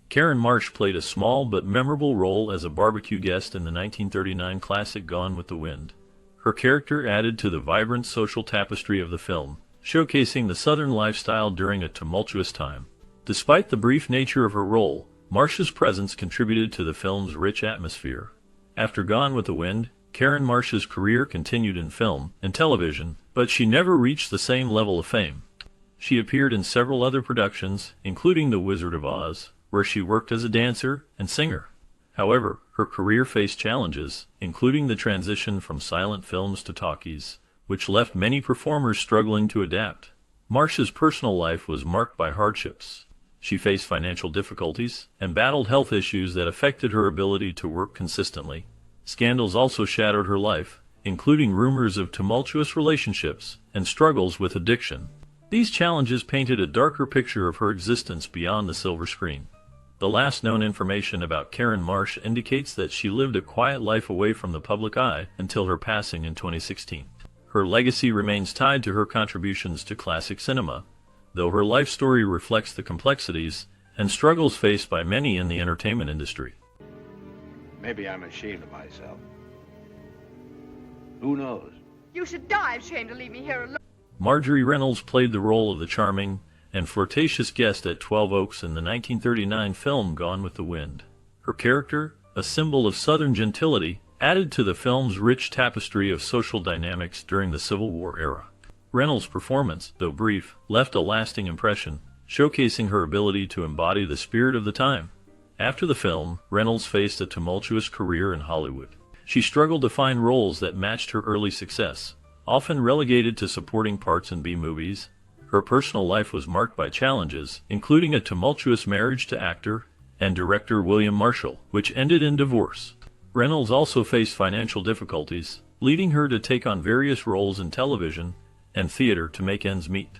Karen Marsh played a small but memorable role as a barbecue guest in the 1939 classic Gone with the Wind. Her character added to the vibrant social tapestry of the film, showcasing the Southern lifestyle during a tumultuous time. Despite the brief nature of her role, Marsh's presence contributed to the film's rich atmosphere. After Gone with the Wind, Karen Marsh's career continued in film and television, but she never reached the same level of fame. She appeared in several other productions, including The Wizard of Oz, where she worked as a dancer and singer. However, her career faced challenges, including the transition from silent films to talkies, which left many performers struggling to adapt. Marsh's personal life was marked by hardships. She faced financial difficulties and battled health issues that affected her ability to work consistently. Scandals also shadowed her life, including rumors of tumultuous relationships and struggles with addiction. These challenges painted a darker picture of her existence beyond the silver screen. The last known information about Karen Marsh indicates that she lived a quiet life away from the public eye until her passing in 2016. Her legacy remains tied to her contributions to classic cinema, though her life story reflects the complexities and struggles faced by many in the entertainment industry. Maybe I'm ashamed of myself. Who knows? You should die ashamed to leave me here alone. Marjorie Reynolds played the role of the charming and flirtatious guest at 12 Oaks in the 1939 film Gone with the Wind. Her character, a symbol of Southern gentility, added to the film's rich tapestry of social dynamics during the Civil War era. Reynolds' performance, though brief, left a lasting impression, showcasing her ability to embody the spirit of the time. After the film, Reynolds faced a tumultuous career in Hollywood. She struggled to find roles that matched her early success, often relegated to supporting parts in B-movies. Her personal life was marked by challenges, including a tumultuous marriage to actor and director William Marshall, which ended in divorce. Reynolds also faced financial difficulties, leading her to take on various roles in television and theater to make ends meet.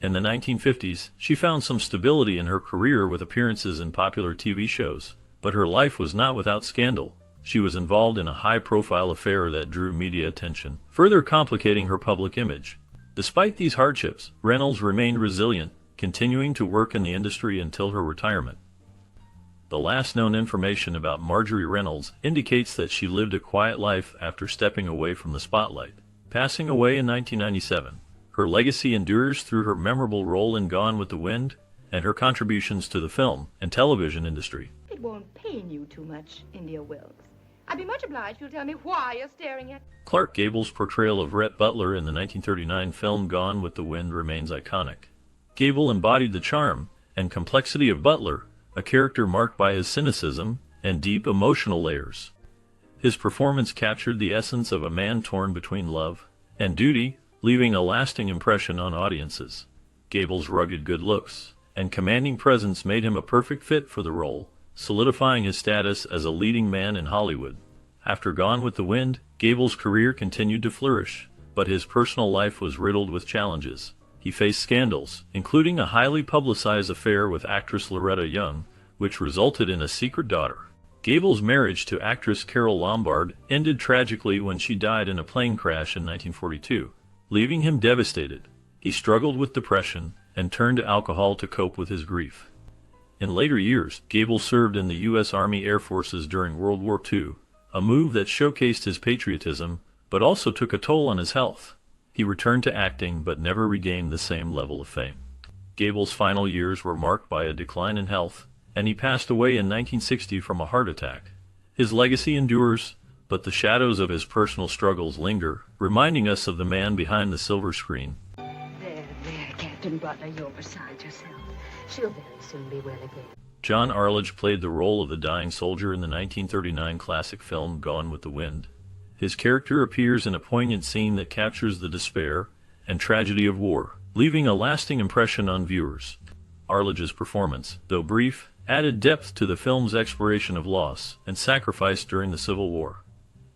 In the 1950s, she found some stability in her career with appearances in popular TV shows, but her life was not without scandal. She was involved in a high-profile affair that drew media attention, further complicating her public image. Despite these hardships, Reynolds remained resilient, continuing to work in the industry until her retirement. The last known information about Marjorie Reynolds indicates that she lived a quiet life after stepping away from the spotlight, passing away in 1997. Her legacy endures through her memorable role in Gone with the Wind and her contributions to the film and television industry. It won't pain you too much, India Wilkes. I'd be much obliged if you'll tell me why you're staring at... Clark Gable's portrayal of Rhett Butler in the 1939 film Gone with the Wind remains iconic. Gable embodied the charm and complexity of Butler, a character marked by his cynicism and deep emotional layers. His performance captured the essence of a man torn between love and duty, leaving a lasting impression on audiences. Gable's rugged good looks and commanding presence made him a perfect fit for the role, solidifying his status as a leading man in Hollywood. After Gone with the Wind, Gable's career continued to flourish, but his personal life was riddled with challenges. He faced scandals, including a highly publicized affair with actress Loretta Young, which resulted in a secret daughter. Gable's marriage to actress Carole Lombard ended tragically when she died in a plane crash in 1942, leaving him devastated. He struggled with depression and turned to alcohol to cope with his grief. In later years, Gable served in the U.S. Army Air Forces during World War II, a move that showcased his patriotism, but also took a toll on his health. He returned to acting but never regained the same level of fame. Gable's final years were marked by a decline in health, and he passed away in 1960 from a heart attack. His legacy endures, but the shadows of his personal struggles linger, reminding us of the man behind the silver screen. There, Captain Butler, you're beside yourself. She'll very soon be well again. John Arledge played the role of the dying soldier in the 1939 classic film Gone with the Wind. His character appears in a poignant scene that captures the despair and tragedy of war, leaving a lasting impression on viewers. Arledge's performance, though brief, added depth to the film's exploration of loss and sacrifice during the Civil War.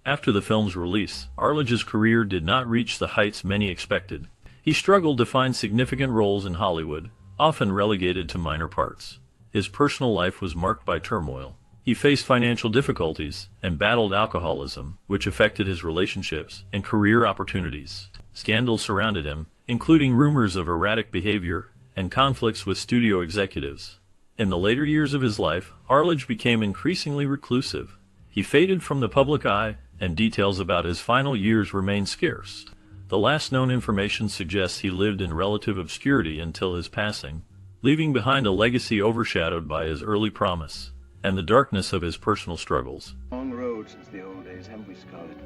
After the film's release, Arledge's career did not reach the heights many expected. He struggled to find significant roles in Hollywood, often relegated to minor parts. His personal life was marked by turmoil. He faced financial difficulties and battled alcoholism, which affected his relationships and career opportunities. Scandals surrounded him, including rumors of erratic behavior and conflicts with studio executives. In the later years of his life, Arledge became increasingly reclusive. He faded from the public eye, and details about his final years remain scarce. The last known information suggests he lived in relative obscurity until his passing, leaving behind a legacy overshadowed by his early promise and the darkness of his personal struggles. Long road since the old days, haven't we, Scarlett?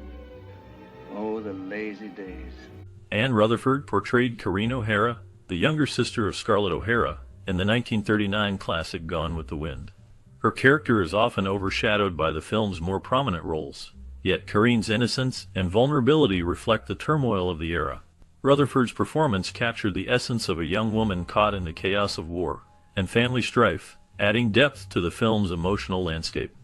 Oh, the lazy days. Anne Rutherford portrayed Corinne O'Hara, the younger sister of Scarlett O'Hara, in the 1939 classic Gone with the Wind. Her character is often overshadowed by the film's more prominent roles, yet Corinne's innocence and vulnerability reflect the turmoil of the era. Rutherford's performance captured the essence of a young woman caught in the chaos of war and family strife, adding depth to the film's emotional landscape.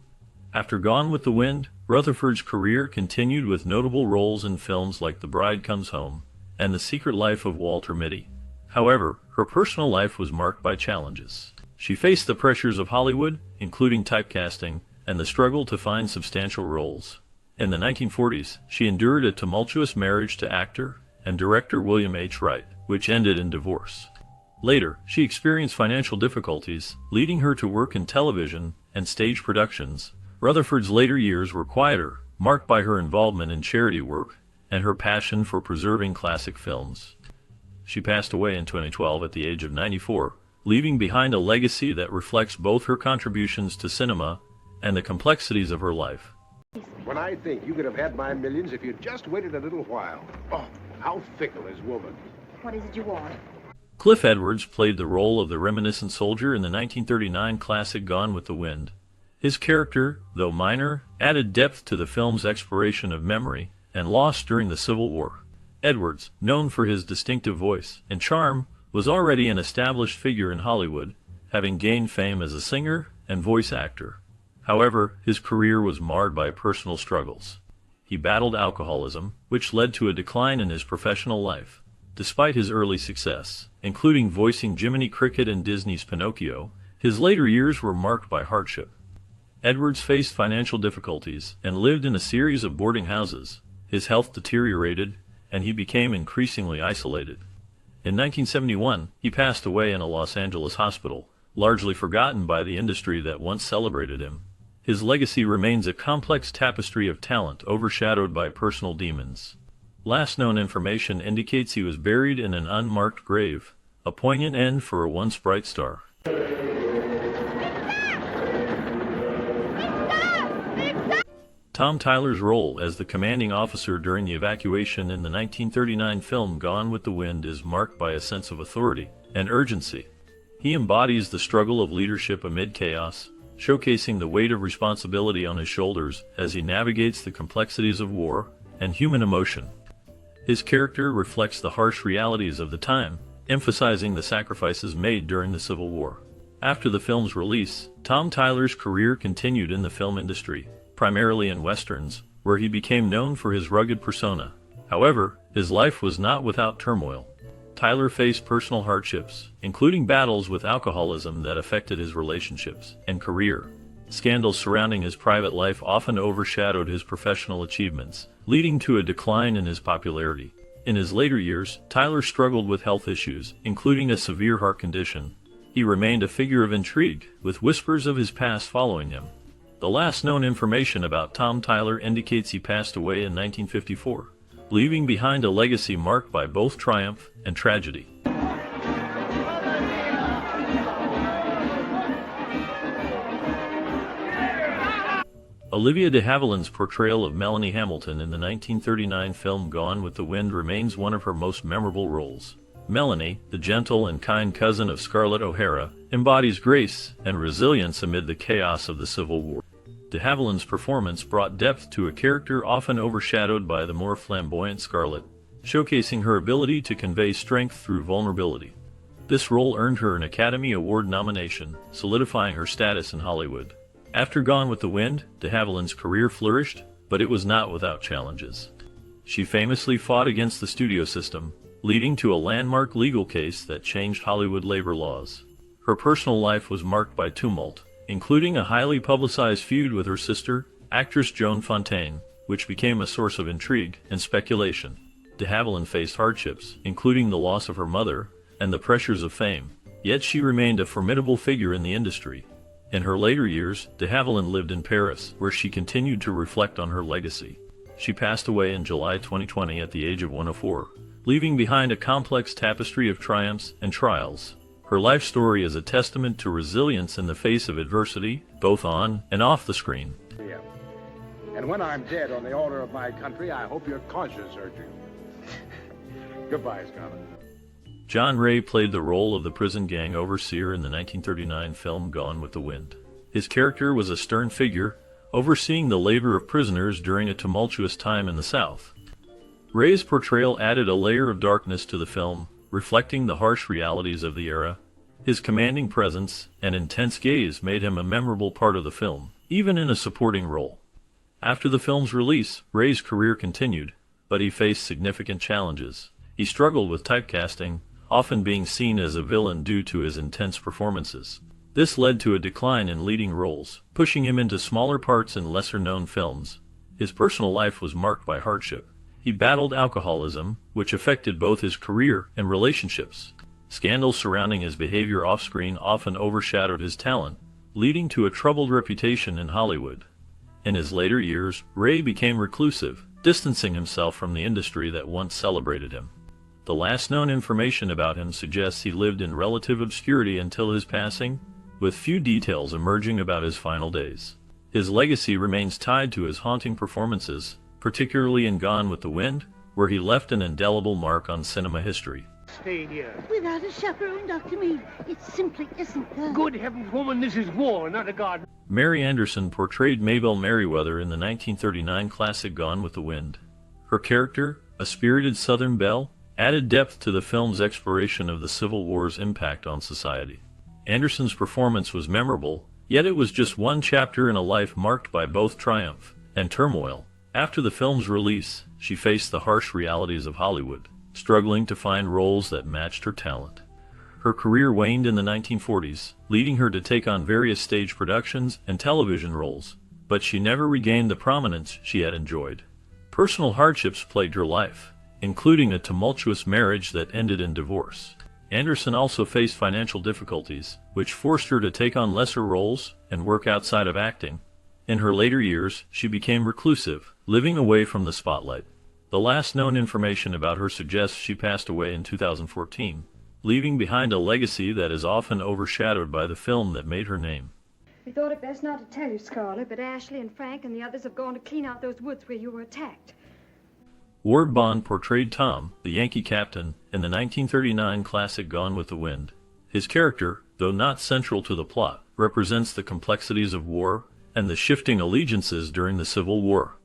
After Gone with the Wind, Rutherford's career continued with notable roles in films like The Bride Comes Home and The Secret Life of Walter Mitty. However, her personal life was marked by challenges. She faced the pressures of Hollywood, including typecasting, and the struggle to find substantial roles. In the 1940s, she endured a tumultuous marriage to actor and director William H. Wright, which ended in divorce. Later, she experienced financial difficulties, leading her to work in television and stage productions. Rutherford's later years were quieter, marked by her involvement in charity work and her passion for preserving classic films. She passed away in 2012 at the age of 94, leaving behind a legacy that reflects both her contributions to cinema and the complexities of her life. When I think you could have had my millions if you'd just waited a little while. Oh, how fickle is woman. What is it you want? Cliff Edwards played the role of the reminiscent soldier in the 1939 classic Gone with the Wind. His character, though minor, added depth to the film's exploration of memory and loss during the Civil War. Edwards, known for his distinctive voice and charm, was already an established figure in Hollywood, having gained fame as a singer and voice actor. However, his career was marred by personal struggles. He battled alcoholism, which led to a decline in his professional life. Despite his early success, including voicing Jiminy Cricket in Disney's Pinocchio, his later years were marked by hardship. Edwards faced financial difficulties and lived in a series of boarding houses. His health deteriorated, and he became increasingly isolated. In 1971, he passed away in a Los Angeles hospital, largely forgotten by the industry that once celebrated him. His legacy remains a complex tapestry of talent overshadowed by personal demons. Last known information indicates he was buried in an unmarked grave, a poignant end for a once bright star. Tom Tyler's role as the commanding officer during the evacuation in the 1939 film Gone with the Wind is marked by a sense of authority and urgency. He embodies the struggle of leadership amid chaos, showcasing the weight of responsibility on his shoulders as he navigates the complexities of war and human emotion. His character reflects the harsh realities of the time, emphasizing the sacrifices made during the Civil War. After the film's release, Tom Tyler's career continued in the film industry, primarily in westerns, where he became known for his rugged persona. However, his life was not without turmoil. Tyler faced personal hardships, including battles with alcoholism that affected his relationships and career. Scandals surrounding his private life often overshadowed his professional achievements, leading to a decline in his popularity. In his later years, Tyler struggled with health issues, including a severe heart condition. He remained a figure of intrigue, with whispers of his past following him. The last known information about Tom Tyler indicates he passed away in 1954, leaving behind a legacy marked by both triumph and tragedy. Olivia de Havilland's portrayal of Melanie Hamilton in the 1939 film Gone with the Wind remains one of her most memorable roles. Melanie, the gentle and kind cousin of Scarlett O'Hara, embodies grace and resilience amid the chaos of the Civil War. De Havilland's performance brought depth to a character often overshadowed by the more flamboyant Scarlett, showcasing her ability to convey strength through vulnerability. This role earned her an Academy Award nomination, solidifying her status in Hollywood. After Gone with the Wind, de Havilland's career flourished, but it was not without challenges. She famously fought against the studio system, leading to a landmark legal case that changed Hollywood labor laws. Her personal life was marked by tumult, including a highly publicized feud with her sister, actress Joan Fontaine, which became a source of intrigue and speculation. De Havilland faced hardships, including the loss of her mother and the pressures of fame, yet she remained a formidable figure in the industry. In her later years, de Havilland lived in Paris, where she continued to reflect on her legacy. She passed away in July 2020 at the age of 104, leaving behind a complex tapestry of triumphs and trials. Her life story is a testament to resilience in the face of adversity, both on and off the screen. Yeah. And when I'm dead on the altar of my country, I hope your conscience hurt you. Goodbye, Scarlett. John Ray played the role of the prison gang overseer in the 1939 film Gone with the Wind. His character was a stern figure, overseeing the labor of prisoners during a tumultuous time in the South. Ray's portrayal added a layer of darkness to the film, reflecting the harsh realities of the era. His commanding presence and intense gaze made him a memorable part of the film, even in a supporting role. After the film's release, Ray's career continued, but he faced significant challenges. He struggled with typecasting, often being seen as a villain due to his intense performances. This led to a decline in leading roles, pushing him into smaller parts in lesser-known films. His personal life was marked by hardship. He battled alcoholism, which affected both his career and relationships. Scandals surrounding his behavior off-screen often overshadowed his talent, leading to a troubled reputation in Hollywood. In his later years, Ray became reclusive, distancing himself from the industry that once celebrated him. The last known information about him suggests he lived in relative obscurity until his passing, with few details emerging about his final days. His legacy remains tied to his haunting performances, particularly in Gone with the Wind, where he left an indelible mark on cinema history. Stay here. Without a chaperone, Dr. Mead, it simply isn't fair. Good heavens, woman, this is war, not a garden. Mary Anderson portrayed Mabel Merriweather in the 1939 classic Gone with the Wind. Her character, a spirited Southern belle, added depth to the film's exploration of the Civil War's impact on society. Anderson's performance was memorable, yet it was just one chapter in a life marked by both triumph and turmoil. After the film's release, she faced the harsh realities of Hollywood, struggling to find roles that matched her talent. Her career waned in the 1940s, leading her to take on various stage productions and television roles, but she never regained the prominence she had enjoyed. Personal hardships plagued her life, including a tumultuous marriage that ended in divorce. Anderson also faced financial difficulties, which forced her to take on lesser roles and work outside of acting. In her later years, she became reclusive, living away from the spotlight. The last known information about her suggests she passed away in 2014, leaving behind a legacy that is often overshadowed by the film that made her name. We thought it best not to tell you, Scarlett, but Ashley and Frank and the others have gone to clean out those woods where you were attacked. Ward Bond portrayed Tom, the Yankee captain, in the 1939 classic Gone with the Wind. His character, though not central to the plot, represents the complexities of war and the shifting allegiances during the Civil War.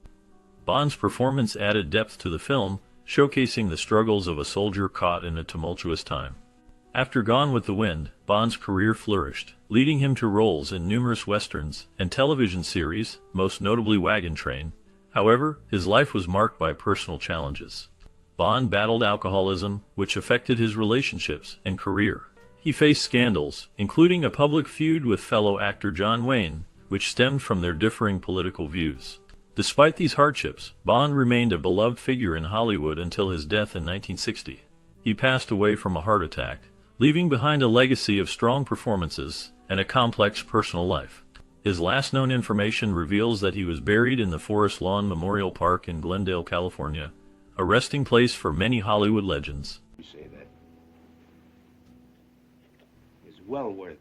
Bond's performance added depth to the film, showcasing the struggles of a soldier caught in a tumultuous time. After Gone with the Wind, Bond's career flourished, leading him to roles in numerous westerns and television series, most notably Wagon Train. However, his life was marked by personal challenges. Bond battled alcoholism, which affected his relationships and career. He faced scandals, including a public feud with fellow actor John Wayne, which stemmed from their differing political views. Despite these hardships, Bond remained a beloved figure in Hollywood until his death in 1960. He passed away from a heart attack, leaving behind a legacy of strong performances and a complex personal life. His last known information reveals that he was buried in the Forest Lawn Memorial Park in Glendale, California, a resting place for many Hollywood legends. You say that. It's well worth it.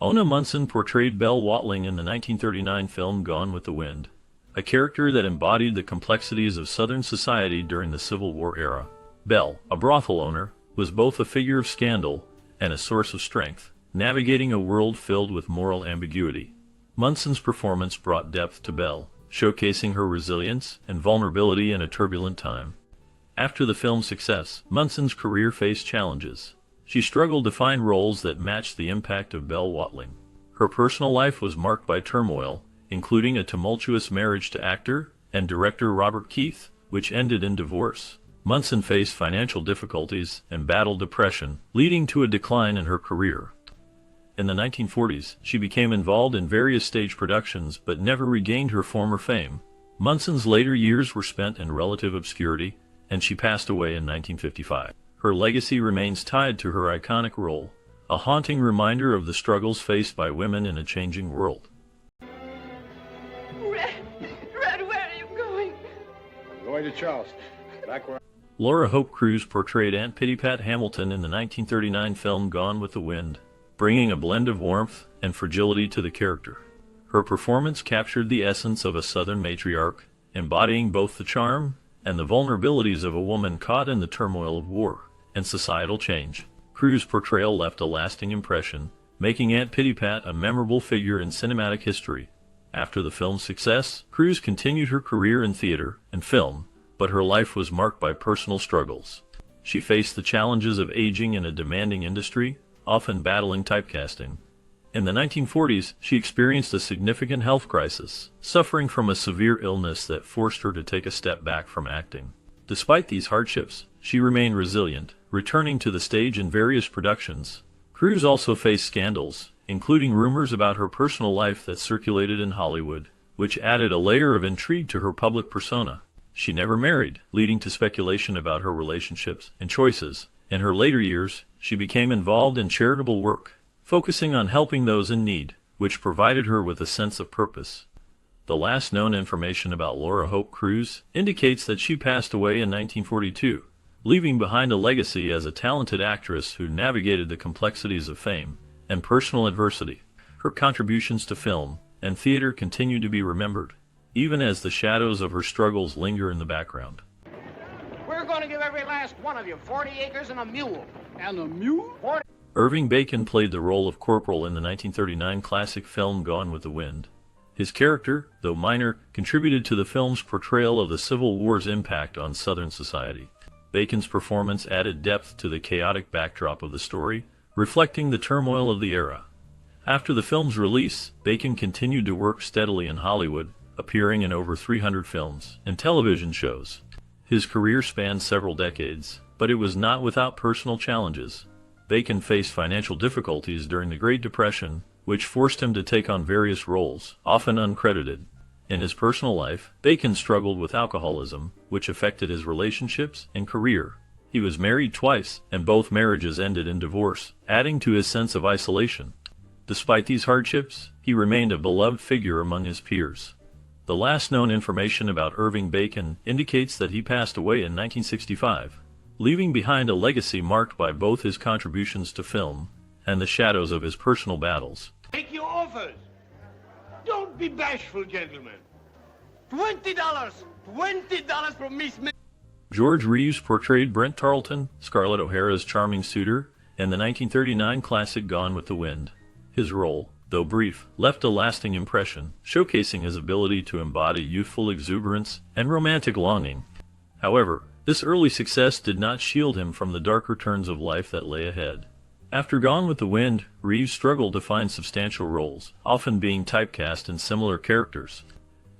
Ona Munson portrayed Belle Watling in the 1939 film Gone with the Wind, a character that embodied the complexities of Southern society during the Civil War era. Belle, a brothel owner, was both a figure of scandal and a source of strength, navigating a world filled with moral ambiguity. Munson's performance brought depth to Belle, showcasing her resilience and vulnerability in a turbulent time. After the film's success, Munson's career faced challenges. She struggled to find roles that matched the impact of Belle Watling. Her personal life was marked by turmoil, including a tumultuous marriage to actor and director Robert Keith, which ended in divorce. Munson faced financial difficulties and battled depression, leading to a decline in her career. In the 1940s, she became involved in various stage productions but never regained her former fame. Munson's later years were spent in relative obscurity, and she passed away in 1955. Her legacy remains tied to her iconic role, a haunting reminder of the struggles faced by women in a changing world. Red, where are you going? I'm going to Charleston. Back where Laura Hope Cruz portrayed Aunt Pittypat Hamilton in the 1939 film Gone with the Wind, bringing a blend of warmth and fragility to the character. Her performance captured the essence of a Southern matriarch, embodying both the charm and the vulnerabilities of a woman caught in the turmoil of war and societal change. Cruz's portrayal left a lasting impression, making Aunt Pittypat a memorable figure in cinematic history. After the film's success, Cruz continued her career in theater and film, but her life was marked by personal struggles. She faced the challenges of aging in a demanding industry, often battling typecasting. In the 1940s, she experienced a significant health crisis, suffering from a severe illness that forced her to take a step back from acting. Despite these hardships, she remained resilient, returning to the stage in various productions. Cruz also faced scandals, including rumors about her personal life that circulated in Hollywood, which added a layer of intrigue to her public persona. She never married, leading to speculation about her relationships and choices. In her later years, she became involved in charitable work, focusing on helping those in need, which provided her with a sense of purpose. The last known information about Laura Hope Cruz indicates that she passed away in 1942, leaving behind a legacy as a talented actress who navigated the complexities of fame and personal adversity. Her contributions to film and theater continue to be remembered, even as the shadows of her struggles linger in the background. We're going to give every last one of you 40 acres and a mule. And a mule? 40. Irving Bacon played the role of Corporal in the 1939 classic film Gone with the Wind. His character, though minor, contributed to the film's portrayal of the Civil War's impact on Southern society. Bacon's performance added depth to the chaotic backdrop of the story, reflecting the turmoil of the era. After the film's release, Bacon continued to work steadily in Hollywood, appearing in over 300 films and television shows. His career spanned several decades, but it was not without personal challenges. Bacon faced financial difficulties during the Great Depression, which forced him to take on various roles, often uncredited. In his personal life, Bacon struggled with alcoholism, which affected his relationships and career. He was married twice, and both marriages ended in divorce, adding to his sense of isolation. Despite these hardships, he remained a beloved figure among his peers. The last known information about Irving Bacon indicates that he passed away in 1965, leaving behind a legacy marked by both his contributions to film and the shadows of his personal battles. Take your offers. Don't be bashful, gentlemen. $20. $20 from Miss Smith. George Reeves portrayed Brent Tarleton, Scarlett O'Hara's charming suitor, in the 1939 classic Gone with the Wind. His role, though brief, left a lasting impression, showcasing his ability to embody youthful exuberance and romantic longing. However, this early success did not shield him from the darker turns of life that lay ahead. After Gone with the Wind, Reeves struggled to find substantial roles, often being typecast in similar characters.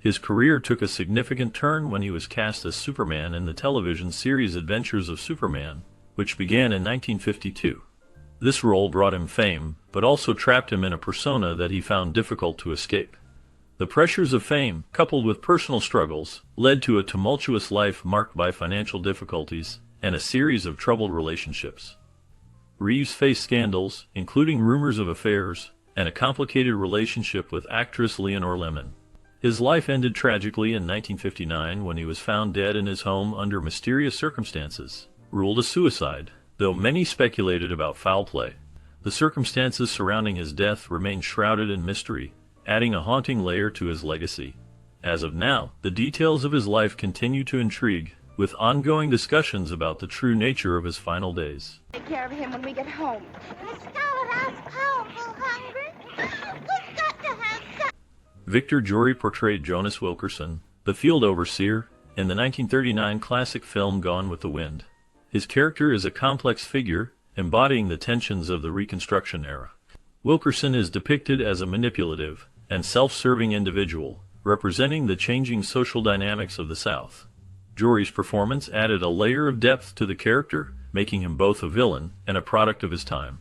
His career took a significant turn when he was cast as Superman in the television series Adventures of Superman, which began in 1952. This role brought him fame, but also trapped him in a persona that he found difficult to escape. The pressures of fame, coupled with personal struggles, led to a tumultuous life marked by financial difficulties and a series of troubled relationships. Reeves faced scandals, including rumors of affairs, and a complicated relationship with actress Leonore Lemmon. His life ended tragically in 1959 when he was found dead in his home under mysterious circumstances, ruled a suicide, though many speculated about foul play. The circumstances surrounding his death remain shrouded in mystery, adding a haunting layer to his legacy. As of now, the details of his life continue to intrigue, with ongoing discussions about the true nature of his final days. Take care of him when we get home. The Scarlet House powerful hungry. We've got to have some. Victor Jory portrayed Jonas Wilkerson, the field overseer, in the 1939 classic film Gone with the Wind. His character is a complex figure, embodying the tensions of the Reconstruction era. Wilkerson is depicted as a manipulative and self-serving individual, representing the changing social dynamics of the South. Jory's performance added a layer of depth to the character, making him both a villain and a product of his time.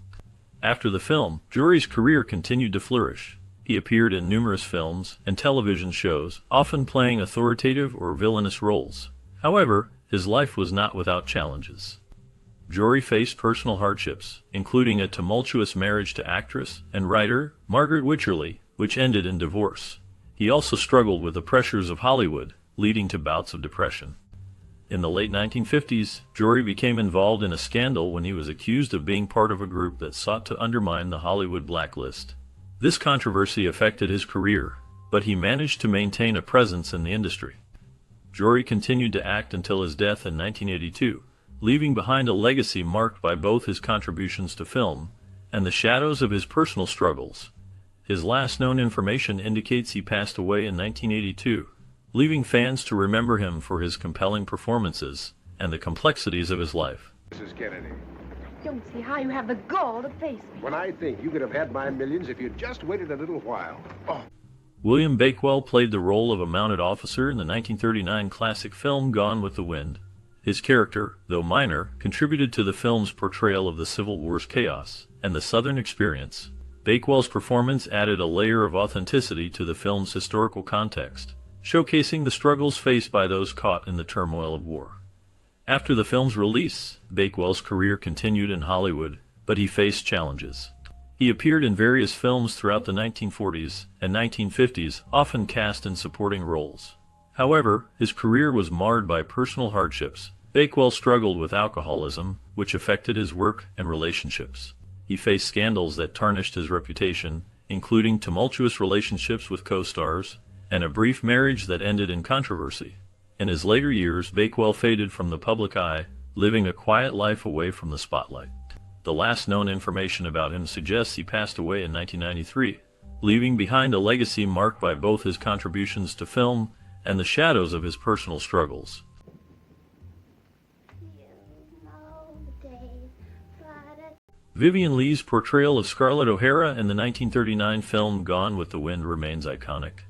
After the film, Jory's career continued to flourish. He appeared in numerous films and television shows, often playing authoritative or villainous roles. However, his life was not without challenges. Jory faced personal hardships, including a tumultuous marriage to actress and writer Margaret Wycherley, which ended in divorce. He also struggled with the pressures of Hollywood, leading to bouts of depression. In the late 1950s, Jory became involved in a scandal when he was accused of being part of a group that sought to undermine the Hollywood blacklist. This controversy affected his career, but he managed to maintain a presence in the industry. Jory continued to act until his death in 1982, leaving behind a legacy marked by both his contributions to film and the shadows of his personal struggles. His last known information indicates he passed away in 1982, leaving fans to remember him for his compelling performances and the complexities of his life. Mrs. Kennedy, Don't see how you have the gall to face me. when I think you could have had my millions if you'd just waited a little while. Oh, William Bakewell played the role of a mounted officer in the 1939 classic film Gone with the Wind. His character, though minor, contributed to the film's portrayal of the Civil War's chaos and the Southern experience. Bakewell's performance added a layer of authenticity to the film's historical context, showcasing the struggles faced by those caught in the turmoil of war. After the film's release, Bakewell's career continued in Hollywood, but he faced challenges. He appeared in various films throughout the 1940s and 1950s, often cast in supporting roles. However, his career was marred by personal hardships. Bakewell struggled with alcoholism, which affected his work and relationships. He faced scandals that tarnished his reputation, including tumultuous relationships with co-stars and a brief marriage that ended in controversy. In his later years, Bakewell faded from the public eye, living a quiet life away from the spotlight. The last known information about him suggests he passed away in 1993, leaving behind a legacy marked by both his contributions to film and the shadows of his personal struggles. Vivien Leigh's portrayal of Scarlett O'Hara in the 1939 film Gone with the Wind remains iconic.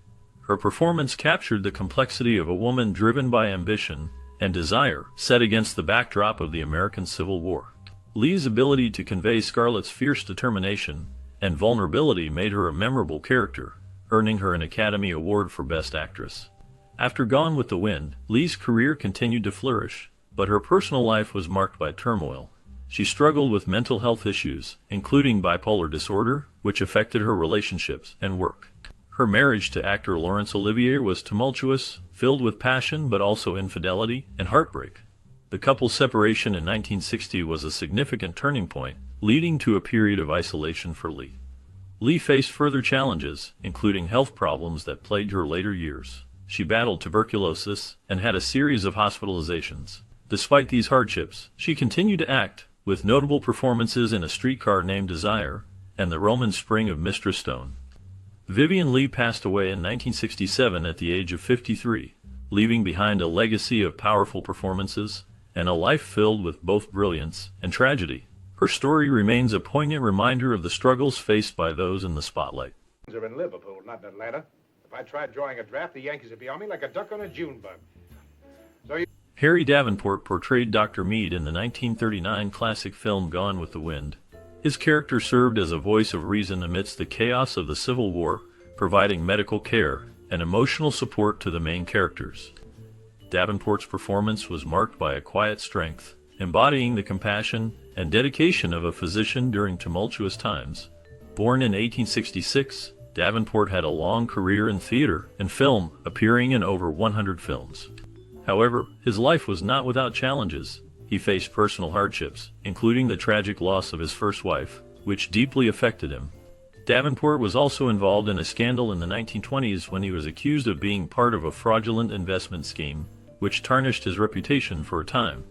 Her performance captured the complexity of a woman driven by ambition and desire, set against the backdrop of the American Civil War. Leigh's ability to convey Scarlett's fierce determination and vulnerability made her a memorable character, earning her an Academy Award for Best Actress. After Gone with the Wind, Leigh's career continued to flourish, but her personal life was marked by turmoil. She struggled with mental health issues, including bipolar disorder, which affected her relationships and work. Her marriage to actor Laurence Olivier was tumultuous, filled with passion but also infidelity and heartbreak. The couple's separation in 1960 was a significant turning point, leading to a period of isolation for Leigh. Leigh faced further challenges, including health problems that plagued her later years. She battled tuberculosis and had a series of hospitalizations. Despite these hardships, she continued to act, with notable performances in A Streetcar Named Desire and The Roman Spring of Mistress Stone. Vivien Leigh passed away in 1967 at the age of 53, leaving behind a legacy of powerful performances and a life filled with both brilliance and tragedy. Her story remains a poignant reminder of the struggles faced by those in the spotlight. are in Liverpool, not in Atlanta. If I tried drawing a draft, the Yankees would be on me like a duck on a June bug. Harry Davenport portrayed Dr. Meade in the 1939 classic film Gone with the Wind. His character served as a voice of reason amidst the chaos of the Civil War, providing medical care and emotional support to the main characters. Davenport's performance was marked by a quiet strength embodying the compassion and dedication of a physician during tumultuous times. Born in 1866, Davenport had a long career in theater and film, appearing in over 100 films. However, his life was not without challenges. He faced personal hardships, including the tragic loss of his first wife, which deeply affected him. Davenport was also involved in a scandal in the 1920s when he was accused of being part of a fraudulent investment scheme, which tarnished his reputation for a time.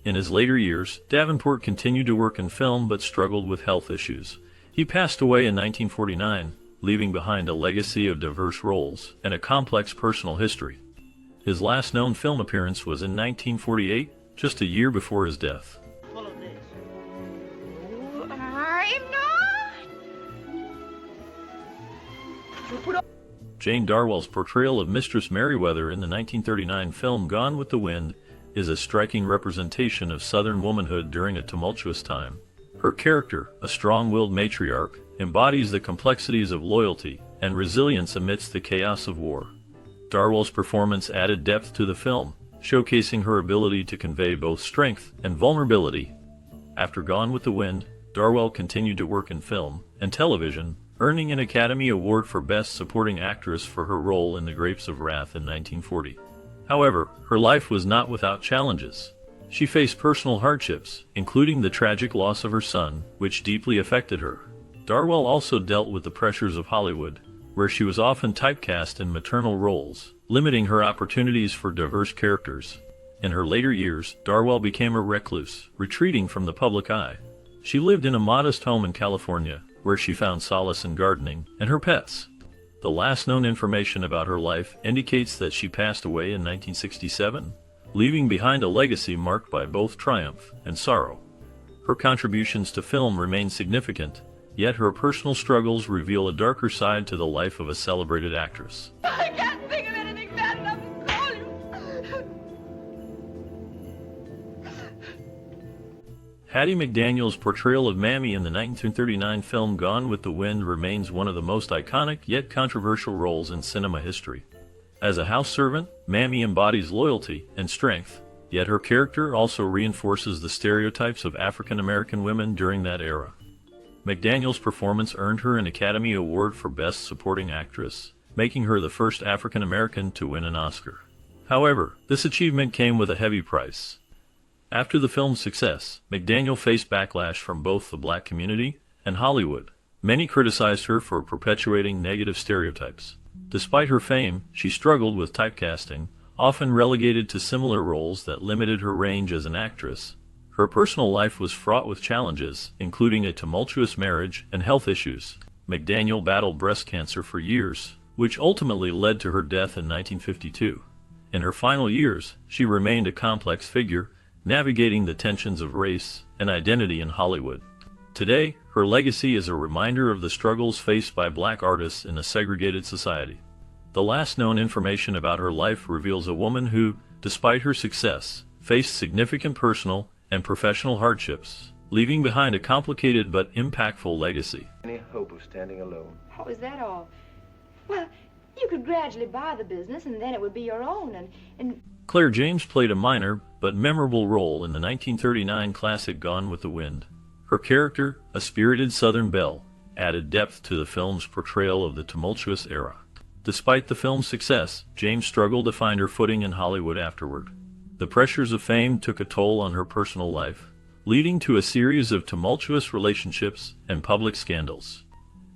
In his later years, Davenport continued to work in film but struggled with health issues. He passed away in 1949, leaving behind a legacy of diverse roles and a complex personal history. His last known film appearance was in 1948, just a year before his death. Full of this. I'm not. Jane Darwell's portrayal of Mistress Merriweather in the 1939 film Gone with the Wind is a striking representation of Southern womanhood during a tumultuous time. Her character, a strong-willed matriarch, embodies the complexities of loyalty and resilience amidst the chaos of war. Darwell's performance added depth to the film, showcasing her ability to convey both strength and vulnerability. After Gone with the Wind, Darwell continued to work in film and television, earning an Academy Award for Best Supporting Actress for her role in The Grapes of Wrath in 1940. However, her life was not without challenges. She faced personal hardships, including the tragic loss of her son, which deeply affected her. Darwell also dealt with the pressures of Hollywood, where she was often typecast in maternal roles, limiting her opportunities for diverse characters. In her later years, Darwell became a recluse, retreating from the public eye. She lived in a modest home in California, where she found solace in gardening and her pets. The last known information about her life indicates that she passed away in 1967, leaving behind a legacy marked by both triumph and sorrow. Her contributions to film remain significant, yet her personal struggles reveal a darker side to the life of a celebrated actress. I can't think of anything bad enough to call you. Hattie McDaniel's portrayal of Mammy in the 1939 film Gone with the Wind remains one of the most iconic yet controversial roles in cinema history. As a house servant, Mammy embodies loyalty and strength, yet her character also reinforces the stereotypes of African American women during that era. McDaniel's performance earned her an Academy Award for Best Supporting Actress, making her the first African American to win an Oscar. However, this achievement came with a heavy price. After the film's success, McDaniel faced backlash from both the black community and Hollywood. Many criticized her for perpetuating negative stereotypes. Despite her fame, she struggled with typecasting, often relegated to similar roles that limited her range as an actress. Her personal life was fraught with challenges, including a tumultuous marriage and health issues. McDaniel battled breast cancer for years, which ultimately led to her death in 1952. In her final years, she remained a complex figure, navigating the tensions of race and identity in Hollywood. Today, her legacy is a reminder of the struggles faced by black artists in a segregated society. The last known information about her life reveals a woman who, despite her success, faced significant personal and professional hardships, leaving behind a complicated but impactful legacy. Any hope of standing alone? How is that all? Well, you could gradually buy the business and then it would be your own and... Claire James played a minor but memorable role in the 1939 classic Gone with the Wind. Her character, a spirited Southern belle, added depth to the film's portrayal of the tumultuous era. Despite the film's success, James struggled to find her footing in Hollywood afterward. The pressures of fame took a toll on her personal life, leading to a series of tumultuous relationships and public scandals.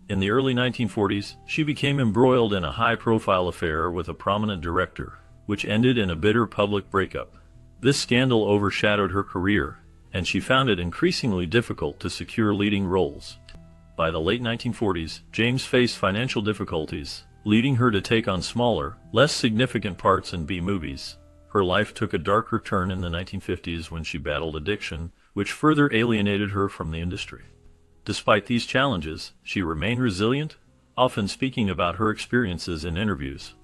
In the early 1940s, she became embroiled in a high-profile affair with a prominent director, which ended in a bitter public breakup. This scandal overshadowed her career, and she found it increasingly difficult to secure leading roles. By the late 1940s, James faced financial difficulties, leading her to take on smaller, less significant parts in B-movies. Her life took a darker turn in the 1950s when she battled addiction, which further alienated her from the industry. Despite these challenges, she remained resilient, often speaking about her experiences in interviews.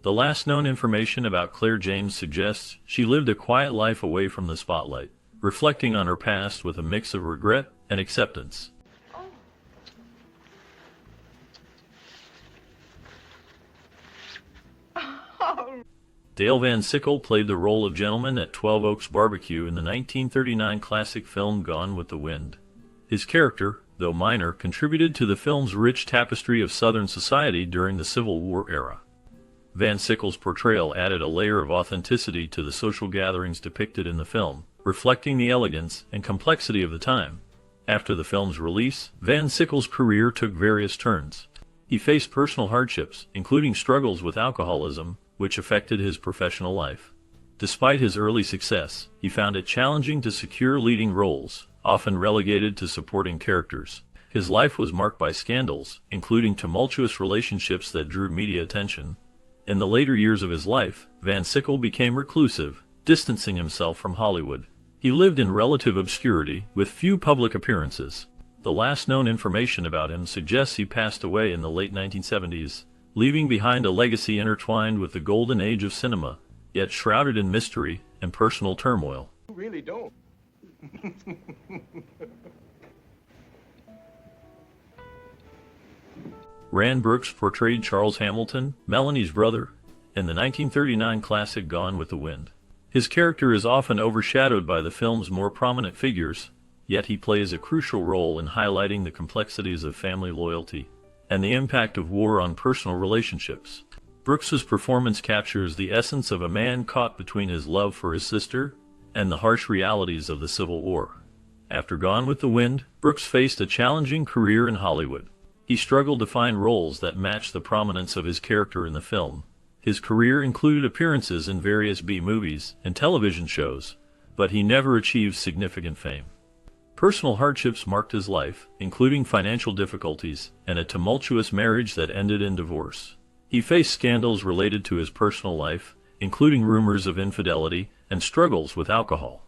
The last known information about Claire James suggests she lived a quiet life away from the spotlight, reflecting on her past with a mix of regret and acceptance. Dale Van Sickle played the role of gentleman at 12 Oaks Barbecue in the 1939 classic film Gone with the Wind. His character, though minor, contributed to the film's rich tapestry of Southern society during the Civil War era. Van Sickle's portrayal added a layer of authenticity to the social gatherings depicted in the film, reflecting the elegance and complexity of the time. After the film's release, Van Sickle's career took various turns. He faced personal hardships, including struggles with alcoholism, which affected his professional life. Despite his early success, he found it challenging to secure leading roles, often relegated to supporting characters. His life was marked by scandals, including tumultuous relationships that drew media attention. In the later years of his life, Van Sickle became reclusive, distancing himself from Hollywood. He lived in relative obscurity, with few public appearances. The last known information about him suggests he passed away in the late 1970s, leaving behind a legacy intertwined with the golden age of cinema, yet shrouded in mystery and personal turmoil. You really don't. Rand Brooks portrayed Charles Hamilton, Melanie's brother, in the 1939 classic Gone with the Wind. His character is often overshadowed by the film's more prominent figures, yet he plays a crucial role in highlighting the complexities of family loyalty and the impact of war on personal relationships. Brooks's performance captures the essence of a man caught between his love for his sister and the harsh realities of the Civil War. After Gone with the Wind, Brooks faced a challenging career in Hollywood. He struggled to find roles that matched the prominence of his character in the film. His career included appearances in various B-movies and television shows, but he never achieved significant fame. Personal hardships marked his life, including financial difficulties and a tumultuous marriage that ended in divorce. He faced scandals related to his personal life, including rumors of infidelity and struggles with alcohol.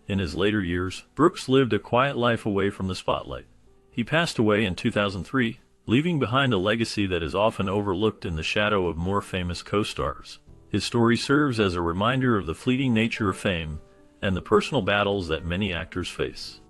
In his later years, Brooks lived a quiet life away from the spotlight. He passed away in 2003, leaving behind a legacy that is often overlooked in the shadow of more famous co-stars. His story serves as a reminder of the fleeting nature of fame and the personal battles that many actors face.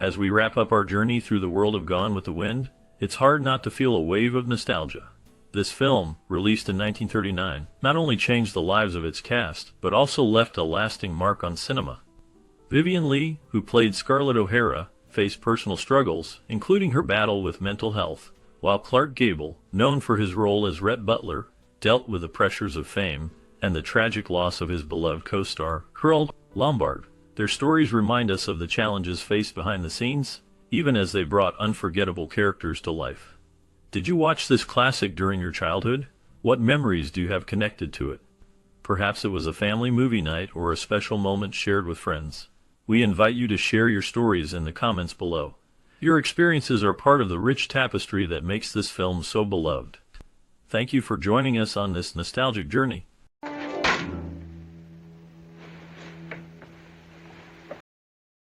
As we wrap up our journey through the world of Gone with the Wind, it's hard not to feel a wave of nostalgia. This film, released in 1939, not only changed the lives of its cast, but also left a lasting mark on cinema. Vivien Leigh, who played Scarlett O'Hara, faced personal struggles, including her battle with mental health, while Clark Gable, known for his role as Rhett Butler, dealt with the pressures of fame and the tragic loss of his beloved co-star, Carole Lombard. Their stories remind us of the challenges faced behind the scenes, even as they brought unforgettable characters to life. Did you watch this classic during your childhood? What memories do you have connected to it? Perhaps it was a family movie night or a special moment shared with friends. We invite you to share your stories in the comments below. Your experiences are part of the rich tapestry that makes this film so beloved. Thank you for joining us on this nostalgic journey.